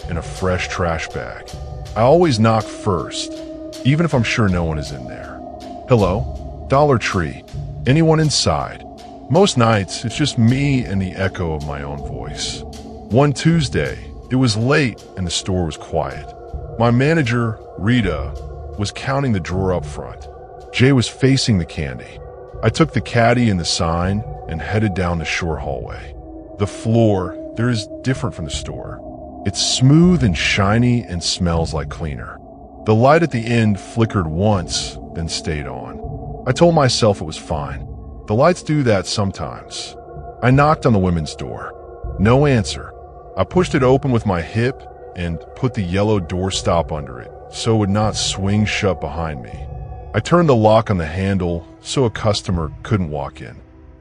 and a fresh trash bag. I always knock first, even if I'm sure no one is in there. "Hello? Dollar Tree. Anyone inside?" Most nights, it's just me and the echo of my own voice. One Tuesday, it was late and the store was quiet. My manager, Rita, was counting the drawer up front. Jay was facing the candy. I took the caddy and the sign and headed down the short hallway. The floor there is different from the store. It's smooth and shiny and smells like cleaner. The light at the end flickered once, then stayed on. I told myself it was fine. The lights do that sometimes. I knocked on the women's door. No answer. I pushed it open with my hip and put the yellow doorstop under it so it would not swing shut behind me. I turned the lock on the handle so a customer couldn't walk in.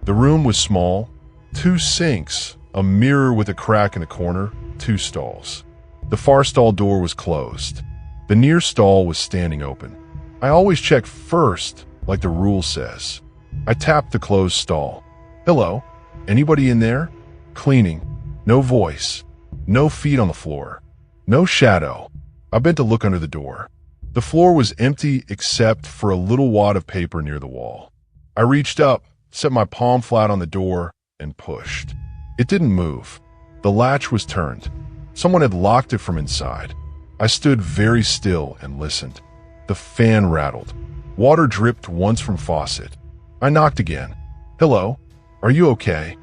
The room was small, 2 sinks, a mirror with a crack in the corner, 2 stalls. The far stall door was closed. The near stall was standing open. I always check first, like the rule says. I tapped the closed stall. Hello? Anybody in there? Cleaning. No voice. No feet on the floor. No shadow. I bent to look under the door. The floor was empty except for a little wad of paper near the wall. I reached up, set my palm flat on the door, and pushed. It didn't move. The latch was turned. Someone had locked it from inside. I stood very still and listened. The fan rattled. Water dripped once from faucet. I knocked again. Hello? Are you okay?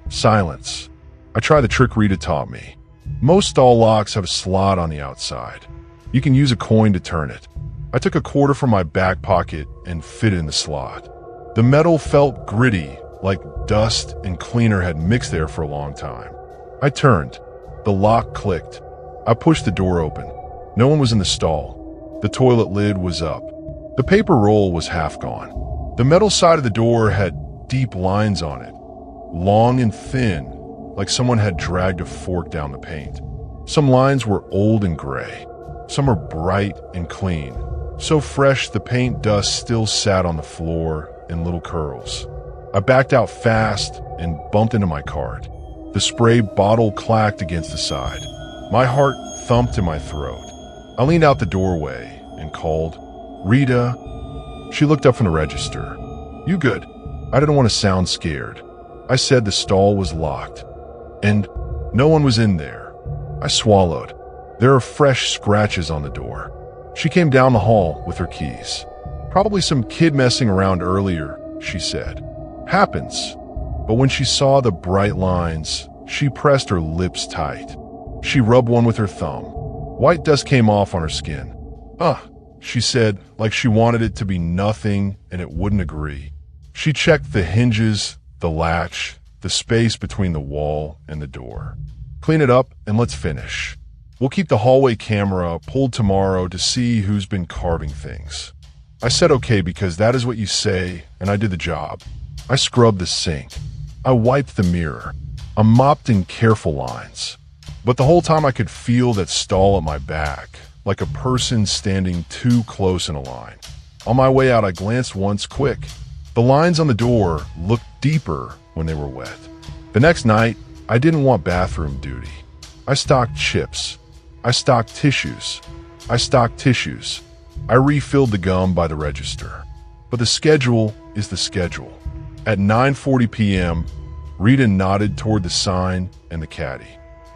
Silence. I tried the trick Rita taught me. Most stall locks have a slot on the outside. You can use a coin to turn it. I took a quarter from my back pocket and fit it in the slot. The metal felt gritty, like dust and cleaner had mixed there for a long time. I turned. The lock clicked. I pushed the door open. No one was in the stall. The toilet lid was up. The paper roll was half gone. The metal side of the door had deep lines on it, long and thin, like someone had dragged a fork down the paint. Some lines were old and gray. Some were bright and clean, so fresh the paint dust still sat on the floor in little curls. I backed out fast and bumped into my cart. The spray bottle clacked against the side. My heart thumped in my throat. I leaned out the doorway and called, Rita. She looked up from the register. You good? I didn't want to sound scared. I said the stall was locked, and no one was in there. I swallowed. There are fresh scratches on the door. She came down the hall with her keys. Probably some kid messing around earlier, she said. Happens. But when she saw the bright lines, she pressed her lips tight. She rubbed one with her thumb. White dust came off on her skin. She said, like she wanted it to be nothing and it wouldn't agree. She checked the hinges, the latch, the space between the wall and the door. Clean it up and let's finish. We'll keep the hallway camera pulled tomorrow to see who's been carving things. I said okay because that is what you say, and I did the job. I scrubbed the sink. I wiped the mirror. I mopped in careful lines. But the whole time I could feel that stall at my back, like a person standing too close in a line. On my way out, I glanced once quick. The lines on the door looked deeper when they were wet. The next night, I didn't want bathroom duty. I stocked chips. I stocked tissues. I stocked tissues. I refilled the gum by the register. But the schedule is the schedule. At 9:40 p.m., Rita nodded toward the sign and the caddy.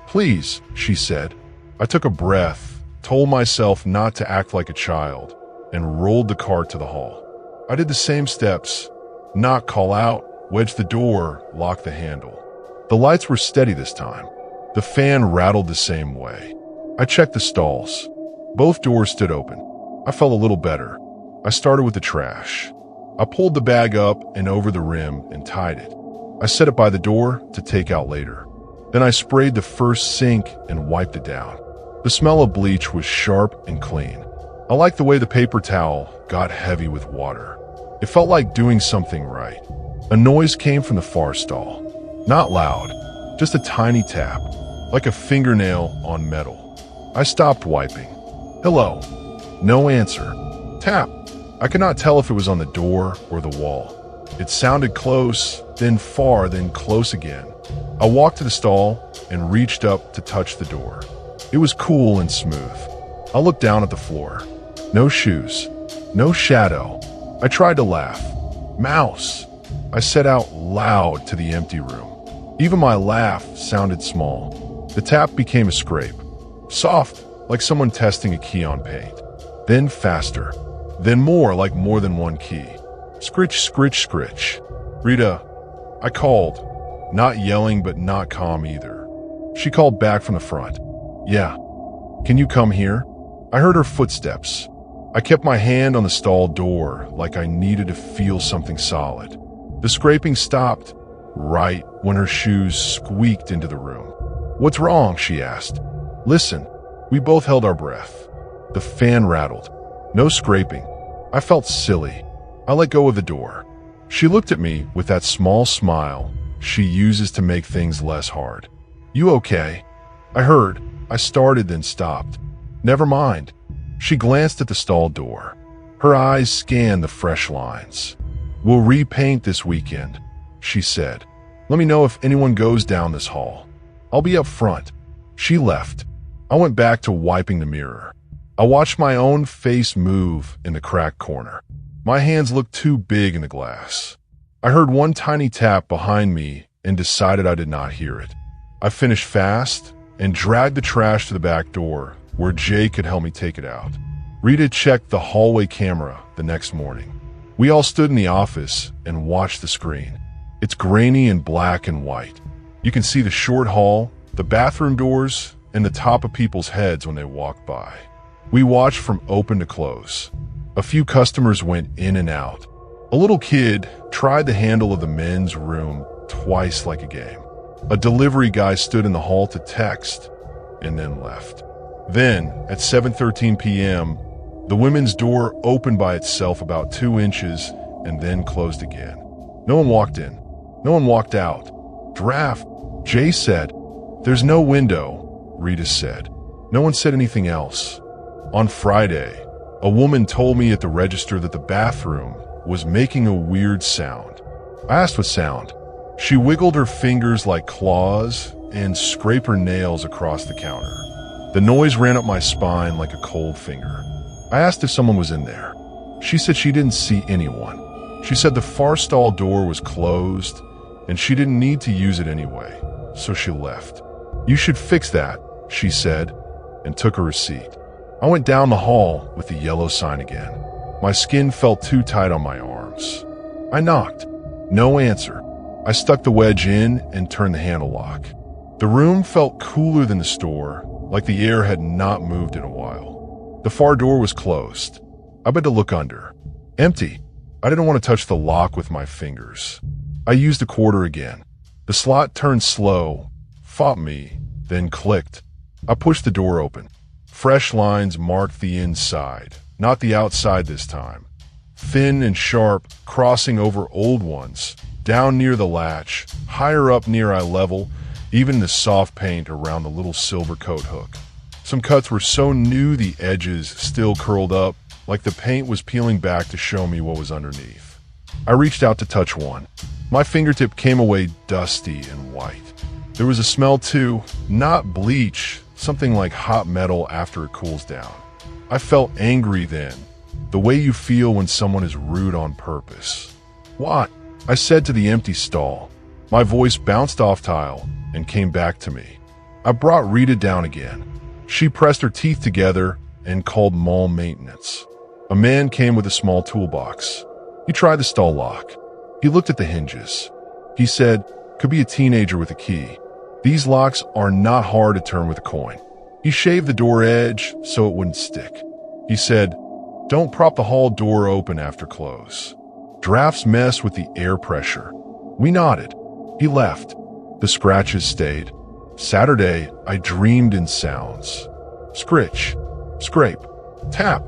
Please, she said. I took a breath, told myself not to act like a child, and rolled the cart to the hall. I did the same steps. Knock, call out, wedge the door, lock the handle. The lights were steady this time. The fan rattled the same way. I checked the stalls. Both doors stood open. I felt a little better. I started with the trash. I pulled the bag up and over the rim and tied it. I set it by the door to take out later. Then I sprayed the first sink and wiped it down. The smell of bleach was sharp and clean. I liked the way the paper towel got heavy with water. It felt like doing something right. A noise came from the far stall. Not loud, just a tiny tap, like a fingernail on metal. I stopped wiping. Hello. No answer. Tap. I could not tell if it was on the door or the wall. It sounded close, then far, then close again. I walked to the stall and reached up to touch the door. It was cool and smooth. I looked down at the floor. No shoes. No shadow. I tried to laugh. Mouse. I said out loud to the empty room. Even my laugh sounded small. The tap became a scrape. Soft, like someone testing a key on paint. Then faster. Then more, like more than one key. Scritch, scritch, scritch. Rita, I called. Not yelling, but not calm either. She called back from the front. Yeah. Can you come here? I heard her footsteps. I kept my hand on the stall door like I needed to feel something solid. The scraping stopped right when her shoes squeaked into the room. What's wrong? She asked. Listen. We both held our breath. The fan rattled. No scraping. I felt silly. I let go of the door. She looked at me with that small smile she uses to make things less hard. "You okay?" I heard. I started, then stopped. "Never mind." She glanced at the stall door. Her eyes scanned the fresh lines. "We'll repaint this weekend," she said. "Let me know if anyone goes down this hall. I'll be up front." She left. I went back to wiping the mirror. I watched my own face move in the cracked corner. My hands looked too big in the glass. I heard one tiny tap behind me and decided I did not hear it. I finished fast and dragged the trash to the back door where Jay could help me take it out. Rita checked the hallway camera the next morning. We all stood in the office and watched the screen. It's grainy and black and white. You can see the short hall, the bathroom doors, and the top of people's heads when they walk by. We watched from open to close. A few customers went in and out. A little kid tried the handle of the men's room twice like a game. A delivery guy stood in the hall to text and then left. Then, at 7:13 p.m., the women's door opened by itself about 2 inches and then closed again. No one walked in. No one walked out. "Draft," Jay said. "There's no window," Rita said. No one said anything else. On Friday, a woman told me at the register that the bathroom was making a weird sound. I asked what sound. She wiggled her fingers like claws and scraped her nails across the counter. The noise ran up my spine like a cold finger. I asked if someone was in there. She said she didn't see anyone. She said the far stall door was closed and she didn't need to use it anyway, so she left. "You should fix that," she said, and took a receipt. I went down the hall with the yellow sign again. My skin felt too tight on my arms. I knocked. No answer. I stuck the wedge in and turned the handle lock. The room felt cooler than the store, like the air had not moved in a while. The far door was closed. I had to look under. Empty. I didn't want to touch the lock with my fingers. I used a quarter again. The slot turned slow, fought me, then clicked. I pushed the door open. Fresh lines marked the inside, not the outside this time. Thin and sharp, crossing over old ones, down near the latch, higher up near eye level, even the soft paint around the little silver coat hook. Some cuts were so new the edges still curled up, like the paint was peeling back to show me what was underneath. I reached out to touch one. My fingertip came away dusty and white. There was a smell too, not bleach, something like hot metal after it cools down. I felt angry then, the way you feel when someone is rude on purpose. "What?" I said to the empty stall. My voice bounced off tile and came back to me. I brought Rita down again. She pressed her teeth together and called mall maintenance. A man came with a small toolbox. He tried the stall lock. He looked at the hinges. He said, "Could be a teenager with a key. These locks are not hard to turn with a coin." He shaved the door edge so it wouldn't stick. He said, "Don't prop the hall door open after close. Drafts mess with the air pressure." We nodded. He left. The scratches stayed. Saturday, I dreamed in sounds. Scritch, scrape, tap.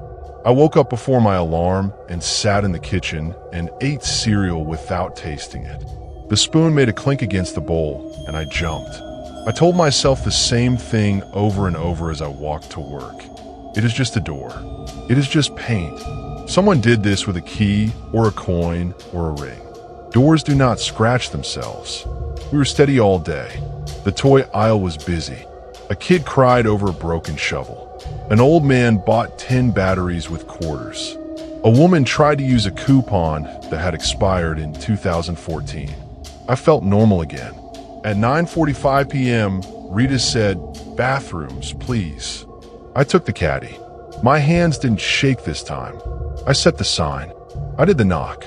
I woke up before my alarm and sat in the kitchen and ate cereal without tasting it. The spoon made a clink against the bowl, and I jumped. I told myself the same thing over and over as I walked to work. It is just a door. It is just paint. Someone did this with a key or a coin or a ring. Doors do not scratch themselves. We were steady all day. The toy aisle was busy. A kid cried over a broken shovel. An old man bought 10 batteries with quarters. A woman tried to use a coupon that had expired in 2014. I felt normal again. At 9:45 p.m., Rita said, "Bathrooms, please." I took the caddy. My hands didn't shake this time. I set the sign. I did the knock.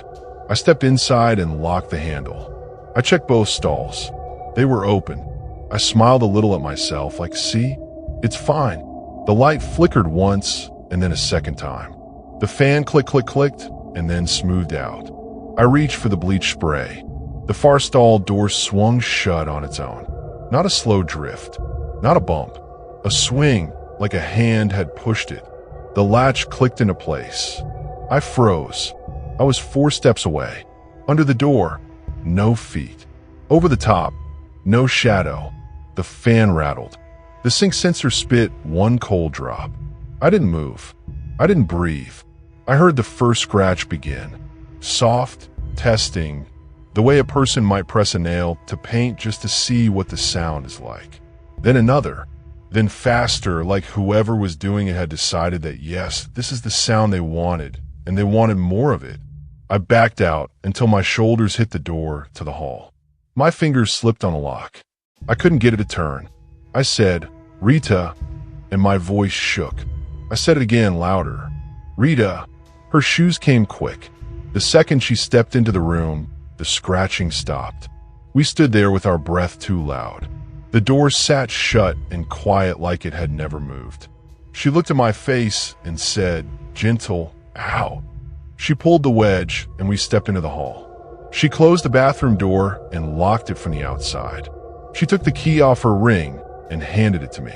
I stepped inside and locked the handle. I checked both stalls. They were open. I smiled a little at myself, like, see? It's fine. The light flickered once and then a second time. The fan clicked, and then smoothed out. I reached for the bleach spray. The far stall door swung shut on its own. Not a slow drift, not a bump, a swing like a hand had pushed it. The latch clicked into place. I froze. I was 4 steps away. Under the door, no feet. Over the top, no shadow. The fan rattled. The sink sensor spit 1 cold drop. I didn't move. I didn't breathe. I heard the first scratch begin. Soft, testing, the way a person might press a nail to paint just to see what the sound is like. Then another. Then faster, like whoever was doing it had decided that yes, this is the sound they wanted, and they wanted more of it. I backed out until my shoulders hit the door to the hall. My fingers slipped on a lock. I couldn't get it to turn. I said, "Rita," and my voice shook. I said it again, louder. "Rita." Her shoes came quick. The second she stepped into the room, the scratching stopped. We stood there with our breath too loud. The door sat shut and quiet like it had never moved. She looked at my face and said, gentle, "Ow." She pulled the wedge and we stepped into the hall. She closed the bathroom door and locked it from the outside. She took the key off her ring and handed it to me.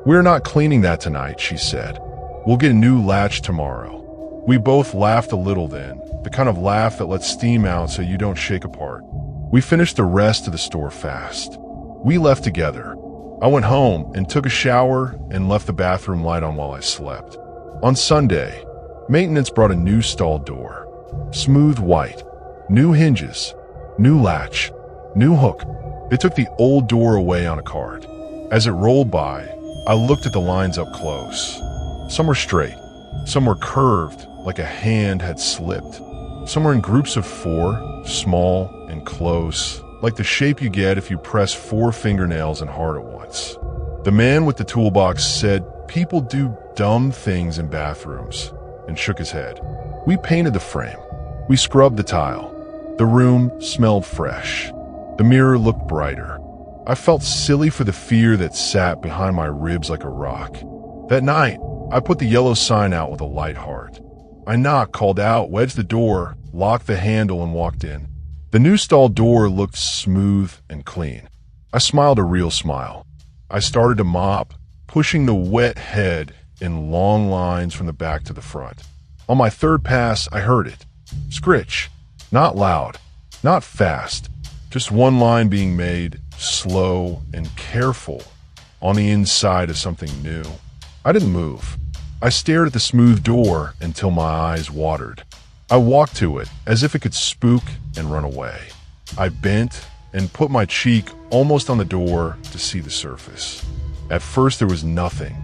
"We're not cleaning that tonight," she said. "We'll get a new latch tomorrow." We both laughed a little then, the kind of laugh that lets steam out so you don't shake apart. We finished the rest of the store fast. We left together. I went home and took a shower and left the bathroom light on while I slept. On Sunday, maintenance brought a new stall door. Smooth white, new hinges, new latch, new hook. They took the old door away on a cart. As it rolled by, I looked at the lines up close. Some were straight, some were curved like a hand had slipped. Some were in groups of 4, small and close, like the shape you get if you press 4 fingernails and hard at once. The man with the toolbox said, "People do dumb things in bathrooms," and shook his head. We painted the frame. We scrubbed the tile. The room smelled fresh. The mirror looked brighter. I felt silly for the fear that sat behind my ribs like a rock. That night, I put the yellow sign out with a light heart. I knocked, called out, wedged the door, locked the handle, and walked in. The new stall door looked smooth and clean. I smiled a real smile. I started to mop, pushing the wet head in long lines from the back to the front. On my 3rd pass, I heard it. Scritch. Not loud, not fast, just one line being made, slow and careful, on the inside of something new. I didn't move. I stared at the smooth door until my eyes watered. I walked to it as if it could spook and run away. I bent and put my cheek almost on the door to see the surface. At first there was nothing.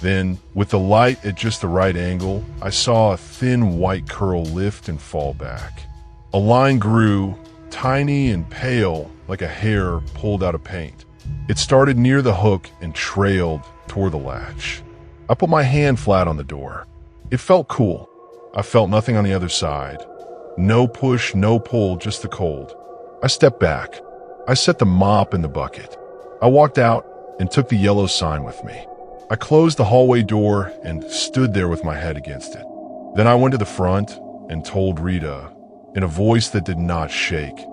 Then, with the light at just the right angle, I saw a thin white curl lift and fall back. A line grew, tiny and pale, like a hair pulled out of paint. It started near the hook and trailed toward the latch. I put my hand flat on the door. It felt cool. I felt nothing on the other side. No push, no pull, just the cold. I stepped back. I set the mop in the bucket. I walked out and took the yellow sign with me. I closed the hallway door and stood there with my head against it. Then I went to the front and told Rita, in a voice that did not shake,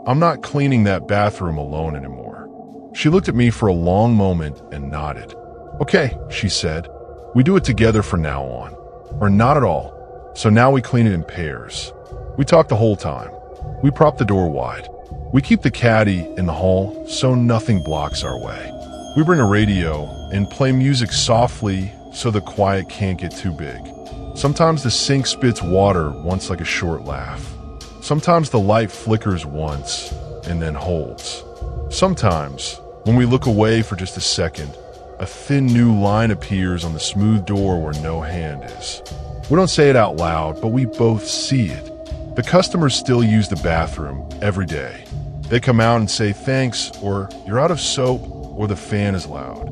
"I'm not cleaning that bathroom alone anymore." She looked at me for a long moment and nodded. "Okay," she said. "We do it together from now on." Or not at all. So now we clean it in pairs. We talk the whole time. We prop the door wide. We keep the caddy in the hall so nothing blocks our way. We bring a radio and play music softly so the quiet can't get too big. Sometimes the sink spits water once like a short laugh. Sometimes the light flickers once and then holds. Sometimes, when we look away for just a second, a thin new line appears on the smooth door where no hand is. We don't say it out loud, but we both see it. The customers still use the bathroom every day. They come out and say thanks, or you're out of soap, or the fan is loud.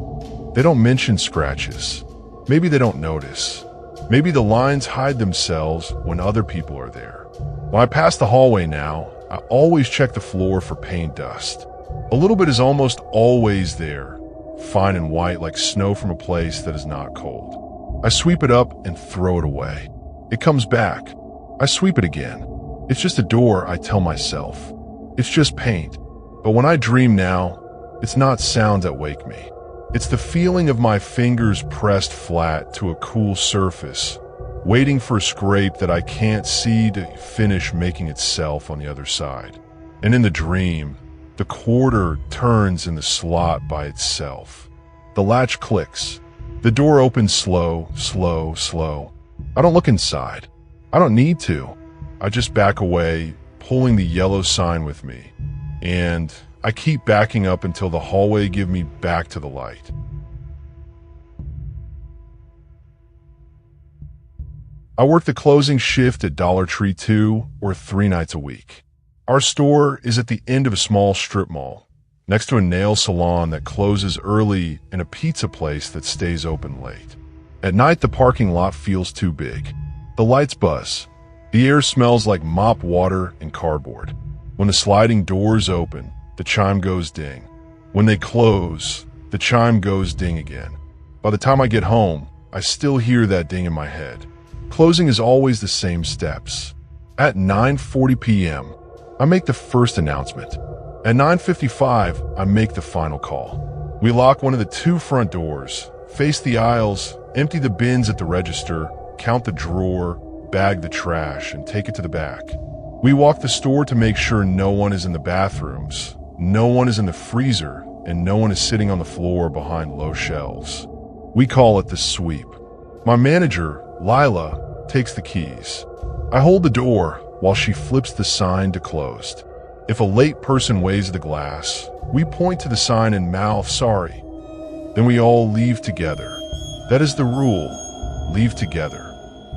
They don't mention scratches. Maybe they don't notice. Maybe the lines hide themselves when other people are there. When I pass the hallway now, I always check the floor for paint dust. A little bit is almost always there, fine and white like snow from a place that is not cold. I sweep it up and throw it away. It comes back. I sweep it again. It's just a door, I tell myself. It's just paint. But when I dream now, it's not sounds that wake me. It's the feeling of my fingers pressed flat to a cool surface, waiting for a scrape that I can't see to finish making itself on the other side. And in the dream, the quarter turns in the slot by itself. The latch clicks. The door opens slow, slow, slow. I don't look inside. I don't need to. I just back away, pulling the yellow sign with me. And I keep backing up until the hallway gives me back to the light. I work the closing shift at Dollar Tree 2 or 3 nights a week. Our store is at the end of a small strip mall, next to a nail salon that closes early and a pizza place that stays open late. At night, the parking lot feels too big. The lights buzz. The air smells like mop water and cardboard. When the sliding doors open, the chime goes ding. When they close, the chime goes ding again. By the time I get home, I still hear that ding in my head. Closing is always the same steps. At 9:40 p.m., I make the first announcement. At 9:55, I make the final call. We lock one of the 2 front doors, face the aisles, empty the bins at the register, count the drawer, bag the trash, and take it to the back. We walk the store to make sure no one is in the bathrooms, no one is in the freezer, and no one is sitting on the floor behind low shelves. We call it the sweep. My manager, Lila, takes the keys. I hold the door while she flips the sign to closed. If a late person weighs the glass, we point to the sign and mouth sorry. Then we all leave together. That is the rule. Leave together.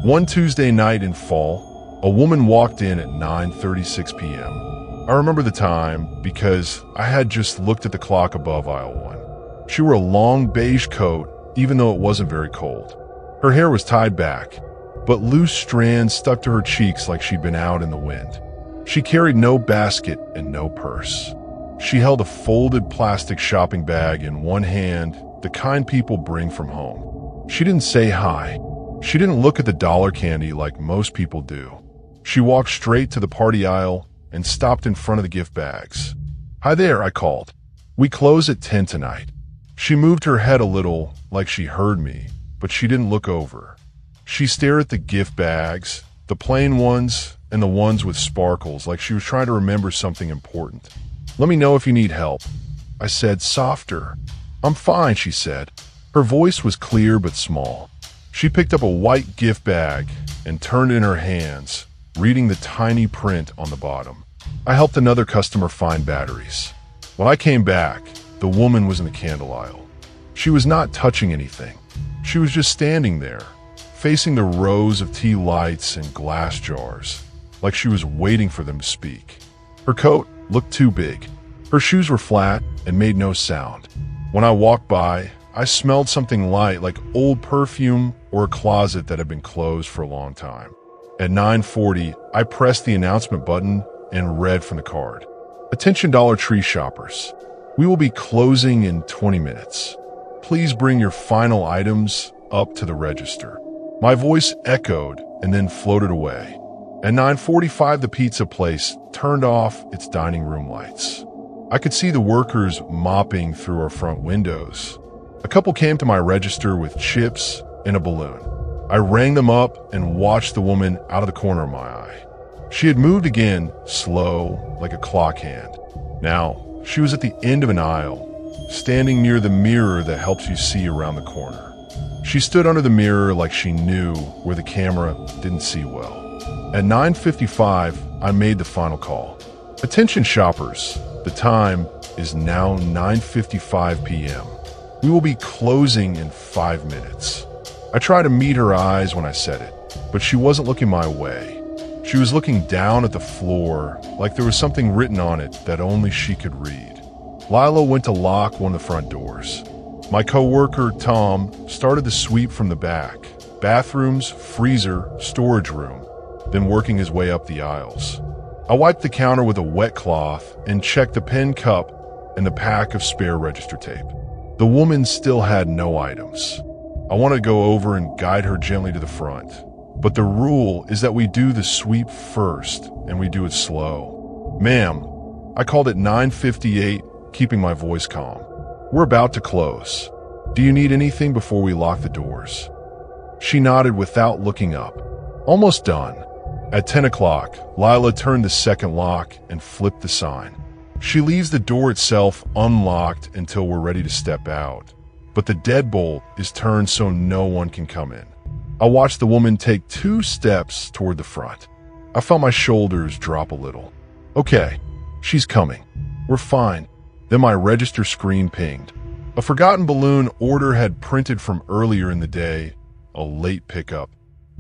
One Tuesday night in fall, a woman walked in at 9:36 p.m. I remember the time because I had just looked at the clock above aisle 1. She wore a long beige coat, even though it wasn't very cold. Her hair was tied back, but loose strands stuck to her cheeks like she'd been out in the wind. She carried no basket and no purse. She held a folded plastic shopping bag in one hand, the kind people bring from home. She didn't say hi. She didn't look at the dollar candy like most people do. She walked straight to the party aisle and stopped in front of the gift bags. "Hi there," I called. "We close at 10 tonight." She moved her head a little like she heard me, but she didn't look over. She stared at the gift bags, the plain ones and the ones with sparkles, like she was trying to remember something important. "Let me know if you need help," I said, softer. "I'm fine," she said. Her voice was clear but small. She picked up a white gift bag and turned it in her hands, reading the tiny print on the bottom. I helped another customer find batteries. When I came back, the woman was in the candle aisle. She was not touching anything. She was just standing there, facing the rows of tea lights and glass jars, like she was waiting for them to speak. Her coat looked too big. Her shoes were flat and made no sound. When I walked by, I smelled something light like old perfume or a closet that had been closed for a long time. At 9:40, I pressed the announcement button and read from the card. "Attention Dollar Tree shoppers. We will be closing in 20 minutes. Please bring your final items up to the register." My voice echoed and then floated away. At 9:45, the pizza place turned off its dining room lights. I could see the workers mopping through our front windows. A couple came to my register with chips and a balloon. I rang them up and watched the woman out of the corner of my eye. She had moved again, slow, like a clock hand. Now, she was at the end of an aisle, standing near the mirror that helps you see around the corner. She stood under the mirror like she knew where the camera didn't see well. At 9:55, I made the final call. "Attention shoppers, the time is now 9:55 p.m. We will be closing in 5 minutes." I tried to meet her eyes when I said it, but she wasn't looking my way. She was looking down at the floor like there was something written on it that only she could read. Lila went to lock one of the front doors. My coworker, Tom, started the sweep from the back, bathrooms, freezer, storage room, then working his way up the aisles. I wiped the counter with a wet cloth and checked the pen cup and the pack of spare register tape. The woman still had no items. I wanted to go over and guide her gently to the front, but the rule is that we do the sweep first and we do it slow. "Ma'am," I called at 9:58, keeping my voice calm. "We're about to close. Do you need anything before we lock the doors?" She nodded without looking up. Almost done. At 10 o'clock, Lila turned the second lock and flipped the sign. She leaves the door itself unlocked until we're ready to step out, but the deadbolt is turned so no one can come in. I watched the woman take 2 steps toward the front. I felt my shoulders drop a little. Okay, she's coming. We're fine. Then my register screen pinged. A forgotten balloon order had printed from earlier in the day, a late pickup.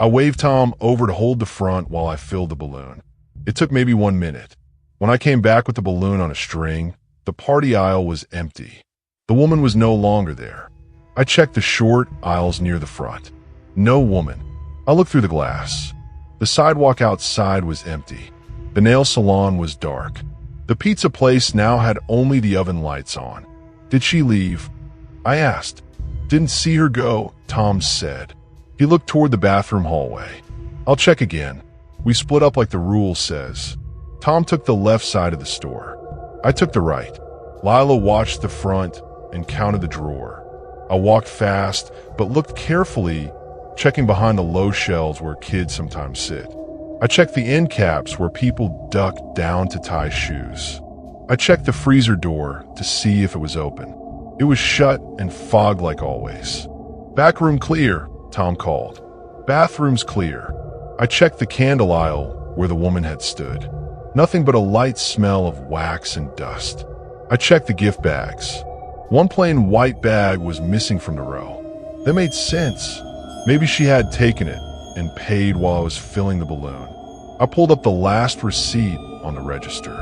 I waved Tom over to hold the front while I filled the balloon. It took maybe 1 minute. When I came back with the balloon on a string, the party aisle was empty. The woman was no longer there. I checked the short aisles near the front. No woman. I looked through the glass. The sidewalk outside was empty. The nail salon was dark. The pizza place now had only the oven lights on. Did she leave? I asked. Didn't see her go, Tom said. He looked toward the bathroom hallway. I'll check again. We split up like the rule says. Tom took the left side of the store. I took the right. Lila watched the front and counted the drawer. I walked fast, but looked carefully, checking behind the low shelves where kids sometimes sit. I checked the end caps where people duck down to tie shoes. I checked the freezer door to see if it was open. It was shut and fogged like always. Back room clear, Tom called. Bathroom's clear. I checked the candle aisle where the woman had stood. Nothing but a light smell of wax and dust. I checked the gift bags. One plain white bag was missing from the row. That made sense. Maybe she had taken it and paid while I was filling the balloon. I pulled up the last receipt on the register.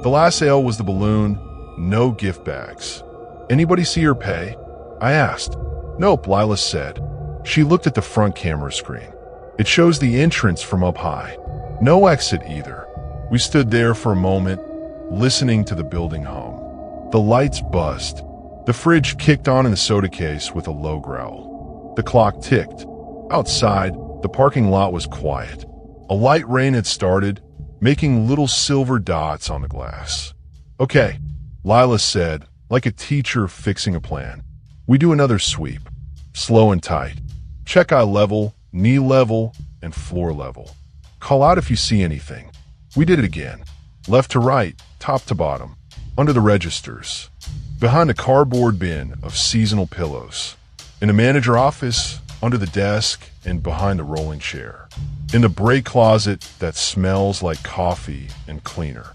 The last sale was the balloon, no gift bags. Anybody see her pay? I asked. Nope, Lila said. She looked at the front camera screen. It shows the entrance from up high. No exit either. We stood there for a moment, listening to the building hum. The lights buzzed. The fridge kicked on in the soda case with a low growl. The clock ticked. Outside, the parking lot was quiet. A light rain had started, making little silver dots on the glass. Okay, Lila said, like a teacher fixing a plan. We do another sweep. Slow and tight. Check eye level, knee level, and floor level. Call out if you see anything. We did it again. Left to right, top to bottom. Under the registers. Behind a cardboard bin of seasonal pillows. In the manager office, under the desk, and behind the rolling chair. In the break closet that smells like coffee and cleaner.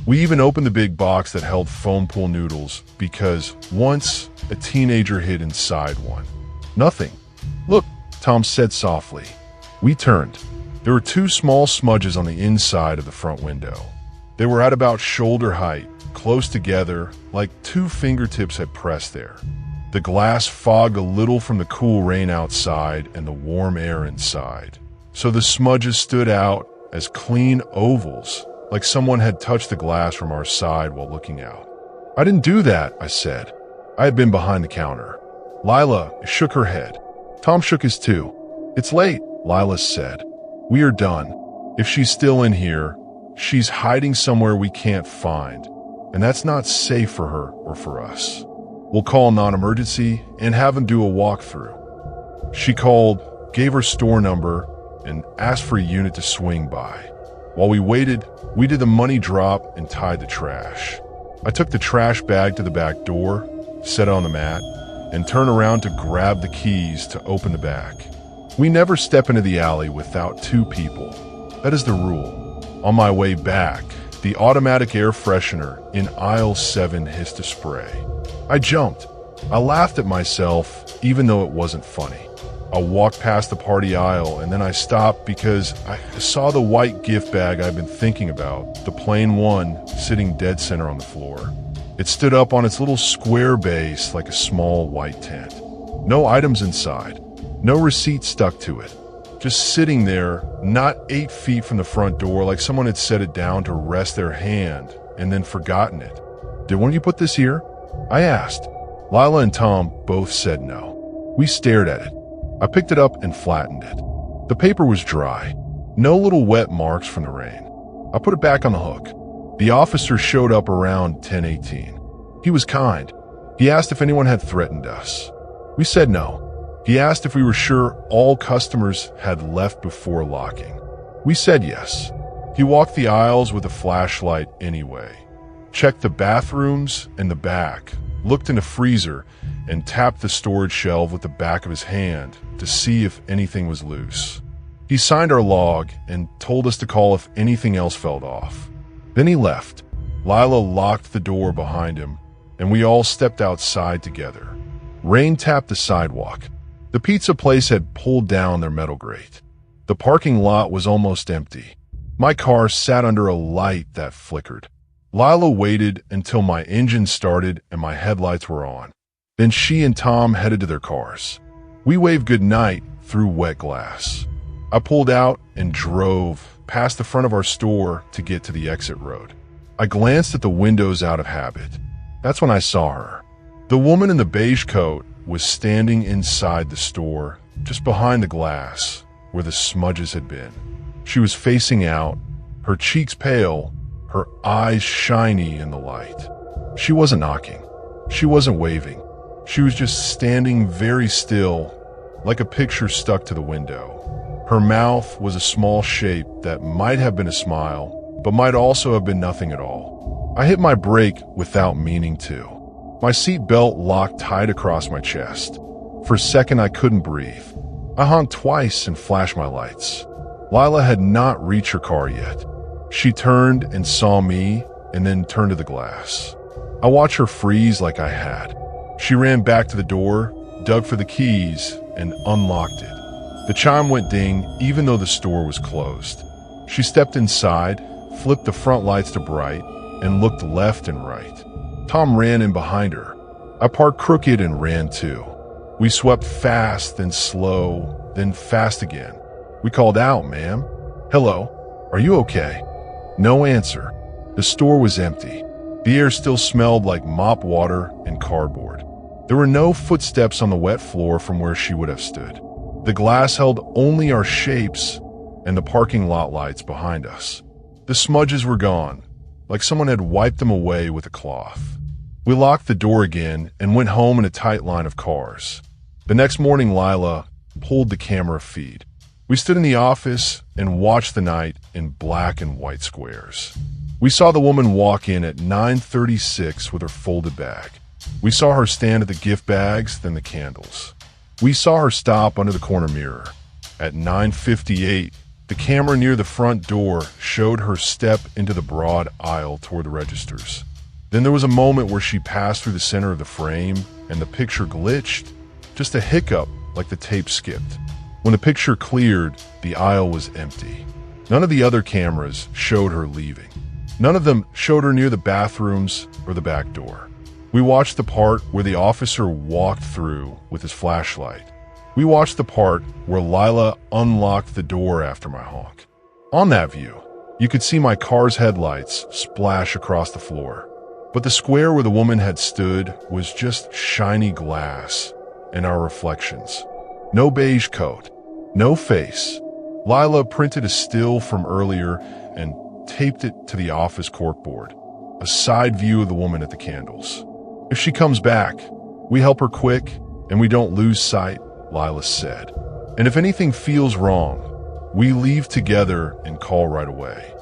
We even opened the big box that held foam pool noodles because once a teenager hid inside one. Nothing. Look, Tom said softly. We turned. There were 2 small smudges on the inside of the front window. They were at about shoulder height, close together, like 2 fingertips had pressed there. The glass fogged a little from the cool rain outside and the warm air inside. So the smudges stood out as clean ovals, like someone had touched the glass from our side while looking out. I didn't do that, I said. I had been behind the counter. Lila shook her head. Tom shook his too. It's late, Lila said. We are done. If she's still in here, she's hiding somewhere we can't find, and that's not safe for her or for us. We'll call non-emergency and have them do a walkthrough. She called, gave her store number, and asked for a unit to swing by. While we waited, we did the money drop and tied the trash. I took the trash bag to the back door, set it on the mat, and turned around to grab the keys to open the back. We never step into the alley without 2 people. That is the rule. On my way back, the automatic air freshener in aisle 7 hissed a spray. I jumped. I laughed at myself, even though it wasn't funny. I walked past the party aisle and then I stopped because I saw the white gift bag I'd been thinking about, the plain one, sitting dead center on the floor. It stood up on its little square base like a small white tent. No items inside. No receipt stuck to it. Just sitting there, not 8 feet from the front door, like someone had set it down to rest their hand and then forgotten it. Did one of you put this here? I asked. Lila and Tom both said no. We stared at it. I picked it up and flattened it. The paper was dry. No little wet marks from the rain. I put it back on the hook. The officer showed up around 10:18. He was kind. He asked if anyone had threatened us. We said no. He asked if we were sure all customers had left before locking. We said yes. He walked the aisles with a flashlight anyway, checked the bathrooms and the back, looked in the freezer, and tapped the storage shelf with the back of his hand to see if anything was loose. He signed our log and told us to call if anything else fell off. Then he left. Lila locked the door behind him, and we all stepped outside together. Rain tapped the sidewalk. The pizza place had pulled down their metal grate. The parking lot was almost empty. My car sat under a light that flickered. Lila waited until my engine started and my headlights were on. Then she and Tom headed to their cars. We waved goodnight through wet glass. I pulled out and drove past the front of our store to get to the exit road. I glanced at the windows out of habit. That's when I saw her. The woman in the beige coat was standing inside the store, just behind the glass, where the smudges had been. She was facing out, her cheeks pale, her eyes shiny in the light. She wasn't knocking. She wasn't waving. She was just standing very still, like a picture stuck to the window. Her mouth was a small shape that might have been a smile, but might also have been nothing at all. I hit my brake without meaning to. My seat belt locked tight across my chest. For a second, I couldn't breathe. I honked twice and flashed my lights. Lila had not reached her car yet. She turned and saw me and then turned to the glass. I watched her freeze like I had. She ran back to the door, dug for the keys, and unlocked it. The chime went ding even though the store was closed. She stepped inside, flipped the front lights to bright, and looked left and right. Tom ran in behind her. I parked crooked and ran too. We swept fast, then slow, then fast again. We called out, "Ma'am? Hello? Are you okay?" No answer. The store was empty. The air still smelled like mop water and cardboard. There were no footsteps on the wet floor from where she would have stood. The glass held only our shapes and the parking lot lights behind us. The smudges were gone, like someone had wiped them away with a cloth. We locked the door again and went home in a tight line of cars. The next morning, Lila pulled the camera feed. We stood in the office and watched the night in black and white squares. We saw the woman walk in at 9:36 with her folded bag. We saw her stand at the gift bags, then the candles. We saw her stop under the corner mirror. At 9:58, the camera near the front door showed her step into the broad aisle toward the registers. Then there was a moment where she passed through the center of the frame and the picture glitched, just a hiccup like the tape skipped. When the picture cleared, the aisle was empty. None of the other cameras showed her leaving. None of them showed her near the bathrooms or the back door. We watched the part where the officer walked through with his flashlight. We watched the part where Lila unlocked the door after my honk. On that view, you could see my car's headlights splash across the floor. But the square where the woman had stood was just shiny glass and our reflections. No beige coat, no face. Lila printed a still from earlier and taped it to the office corkboard, a side view of the woman at the candles. If she comes back, we help her quick and we don't lose sight, Lila said. And if anything feels wrong, we leave together and call right away.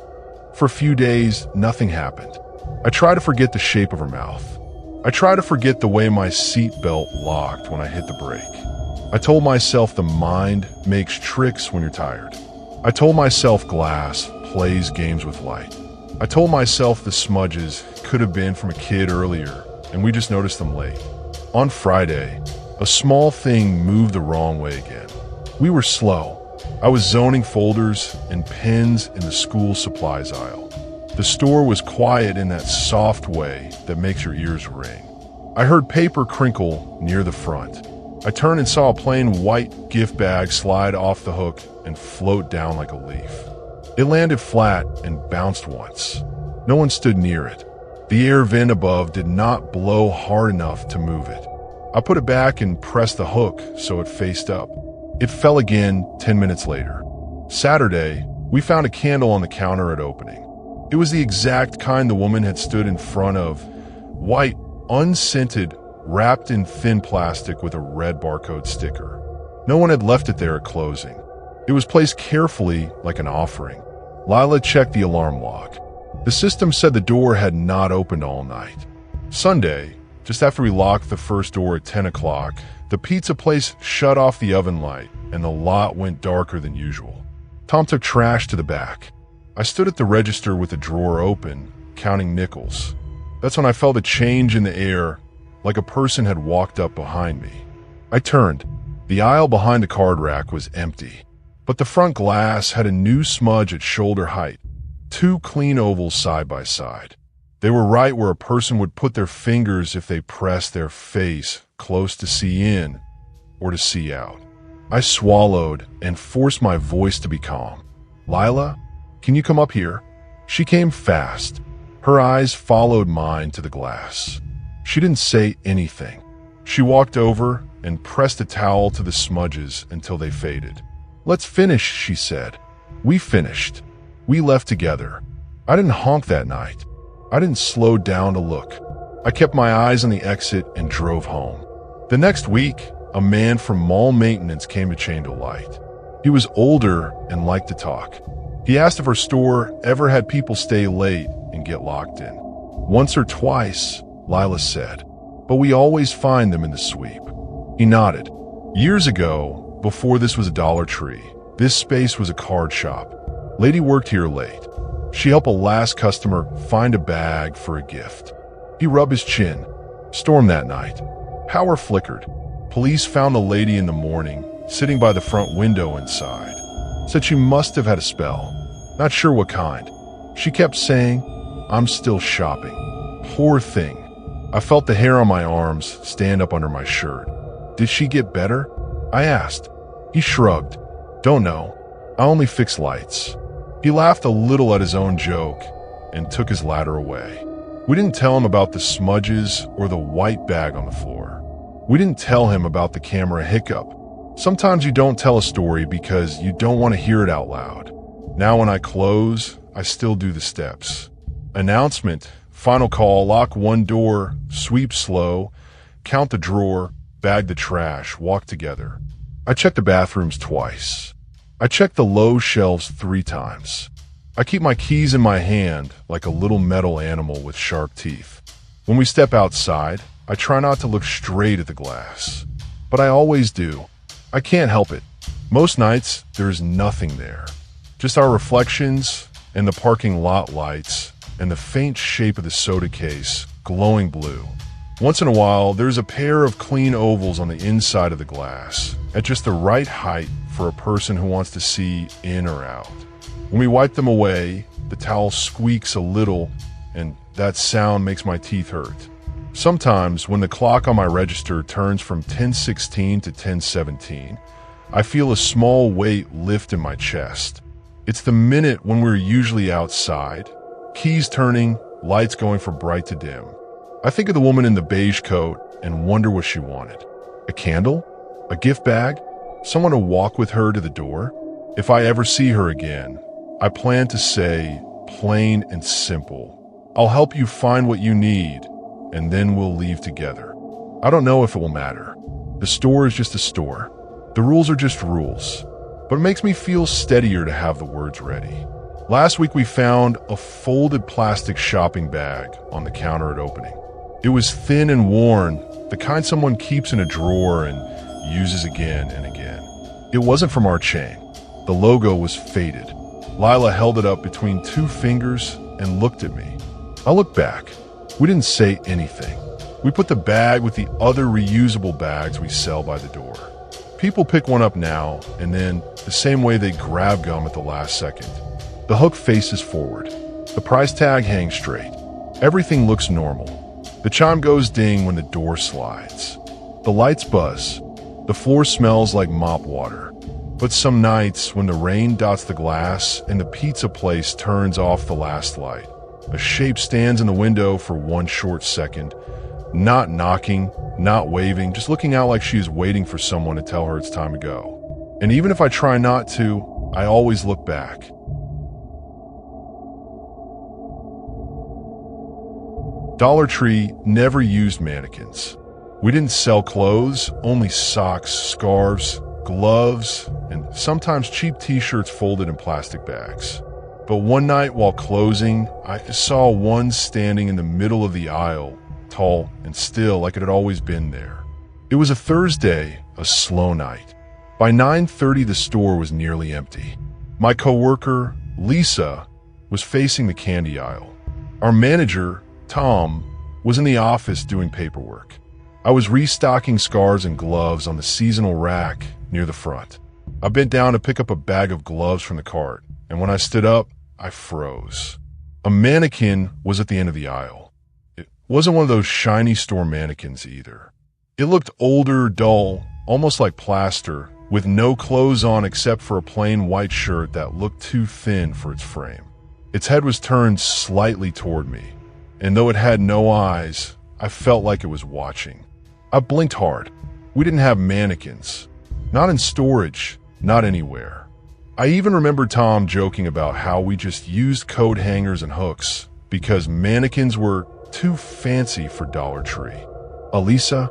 For a few days, nothing happened. I try to forget the shape of her mouth. I try to forget the way my seatbelt locked when I hit the brake. I told myself the mind makes tricks when you're tired. I told myself glass plays games with light. I told myself the smudges could have been from a kid earlier, and we just noticed them late. On Friday, a small thing moved the wrong way again. We were slow. I was zoning folders and pens in the school supplies aisle. The store was quiet in that soft way that makes your ears ring. I heard paper crinkle near the front. I turned and saw a plain white gift bag slide off the hook and float down like a leaf. It landed flat and bounced once. No one stood near it. The air vent above did not blow hard enough to move it. I put it back and pressed the hook so it faced up. It fell again 10 minutes later. Saturday, we found a candle on the counter at opening. It was the exact kind the woman had stood in front of, white, unscented, wrapped in thin plastic with a red barcode sticker. No one had left it there at closing. It was placed carefully like an offering. Lila checked the alarm log. The system said the door had not opened all night. Sunday, just after we locked the first door at 10 o'clock, the pizza place shut off the oven light and the lot went darker than usual. Tom took trash to the back. I stood at the register with the drawer open, counting nickels. That's when I felt a change in the air, like a person had walked up behind me. I turned. The aisle behind the card rack was empty, but the front glass had a new smudge at shoulder height, 2 clean ovals side by side. They were right where a person would put their fingers if they pressed their face close to see in or to see out. I swallowed and forced my voice to be calm. Lila, can you come up here? She came fast. Her eyes followed mine to the glass. She didn't say anything. She walked over and pressed a towel to the smudges until they faded. Let's finish, she said. We finished. We left together. I didn't honk that night. I didn't slow down to look. I kept my eyes on the exit and drove home. The next week, a man from mall maintenance came to change a light. He was older and liked to talk. He asked if our store ever had people stay late and get locked in. Once or twice, Lila said, but we always find them in the sweep. He nodded. Years ago, before this was a Dollar Tree, this space was a card shop. Lady worked here late. She helped a last customer find a bag for a gift. He rubbed his chin. Storm that night. Power flickered. Police found the lady in the morning, sitting by the front window inside. Said she must have had a spell. Not sure what kind. She kept saying, I'm still shopping. Poor thing. I felt the hair on my arms stand up under my shirt. Did she get better? I asked. He shrugged. Don't know. I only fix lights. He laughed a little at his own joke and took his ladder away. We didn't tell him about the smudges or the white bag on the floor. We didn't tell him about the camera hiccup. Sometimes you don't tell a story because you don't want to hear it out loud. Now when I close, I still do the steps. Announcement, final call, lock one door, sweep slow, count the drawer, bag the trash, walk together. I check the bathrooms twice. I check the low shelves 3 times. I keep my keys in my hand like a little metal animal with sharp teeth. When we step outside, I try not to look straight at the glass. But I always do. I can't help it. Most nights, there is nothing there. Just our reflections and the parking lot lights and the faint shape of the soda case, glowing blue. Once in a while, there's a pair of clean ovals on the inside of the glass, at just the right height for a person who wants to see in or out. When we wipe them away, the towel squeaks a little, and that sound makes my teeth hurt. Sometimes, when the clock on my register turns from 10:16 to 10:17, I feel a small weight lift in my chest. It's the minute when we're usually outside, keys turning, lights going from bright to dim. I think of the woman in the beige coat and wonder what she wanted. A candle? A gift bag? Someone to walk with her to the door? If I ever see her again, I plan to say, plain and simple, I'll help you find what you need, and then we'll leave together. I don't know if it will matter. The store is just a store. The rules are just rules. But it makes me feel steadier to have the words ready. Last week we found a folded plastic shopping bag on the counter at opening. It was thin and worn, the kind someone keeps in a drawer and uses again and again. It wasn't from our chain. The logo was faded. Lila held it up between 2 fingers and looked at me. I looked back. We didn't say anything. We put the bag with the other reusable bags we sell by the door. People pick one up now and then, the same way they grab gum at the last second. The hook faces forward. The price tag hangs straight. Everything looks normal. The chime goes ding when the door slides. The lights buzz. The floor smells like mop water. But some nights, when the rain dots the glass and the pizza place turns off the last light, a shape stands in the window for one short second, not knocking, not waving, just looking out like she is waiting for someone to tell her it's time to go. And even if I try not to, I always look back. Dollar Tree never used mannequins. We didn't sell clothes, only socks, scarves, gloves, and sometimes cheap t-shirts folded in plastic bags. But one night while closing, I saw one standing in the middle of the aisle, tall and still like it had always been there. It was a Thursday, a slow night. By 9:30, the store was nearly empty. My coworker, Lisa, was facing the candy aisle. Our manager, Tom, was in the office doing paperwork. I was restocking scarves and gloves on the seasonal rack near the front. I bent down to pick up a bag of gloves from the cart, and when I stood up, I froze. A mannequin was at the end of the aisle. It wasn't one of those shiny store mannequins either. It looked older, dull, almost like plaster, with no clothes on except for a plain white shirt that looked too thin for its frame. Its head was turned slightly toward me, and though it had no eyes, I felt like it was watching. I blinked hard. We didn't have mannequins. Not in storage, not anywhere. I even remember Tom joking about how we just used coat hangers and hooks because mannequins were too fancy for Dollar Tree. "Elisa?"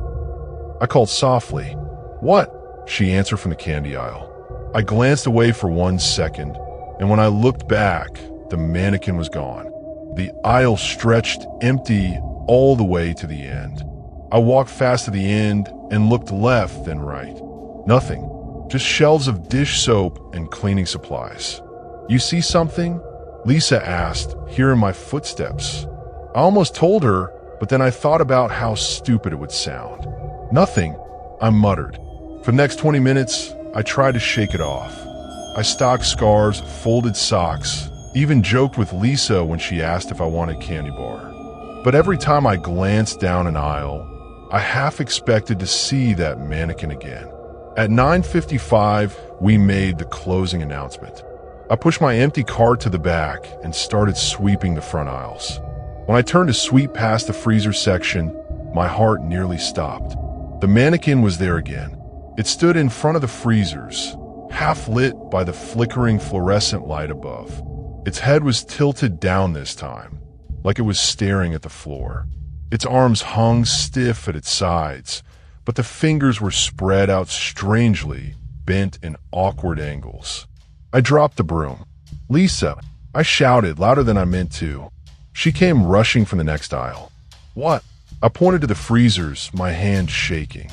I called softly. "What?" she answered from the candy aisle. I glanced away for 1 second, and when I looked back, the mannequin was gone. The aisle stretched empty all the way to the end. I walked fast to the end and looked left and right. Nothing. Just shelves of dish soap and cleaning supplies. "You see something?" Lisa asked, hearing my footsteps. I almost told her, but then I thought about how stupid it would sound. "Nothing," I muttered. For the next 20 minutes, I tried to shake it off. I stocked scarves, folded socks, even joked with Lisa when she asked if I wanted a candy bar. But every time I glanced down an aisle, I half expected to see that mannequin again. At 9:55, we made the closing announcement. I pushed my empty cart to the back and started sweeping the front aisles. When I turned to sweep past the freezer section, my heart nearly stopped. The mannequin was there again. It stood in front of the freezers, half lit by the flickering fluorescent light above. Its head was tilted down this time, like it was staring at the floor. Its arms hung stiff at its sides, but the fingers were spread out strangely, bent in awkward angles. I dropped the broom. "Lisa!" I shouted louder than I meant to. She came rushing from the next aisle. "What?" I pointed to the freezers, my hand shaking.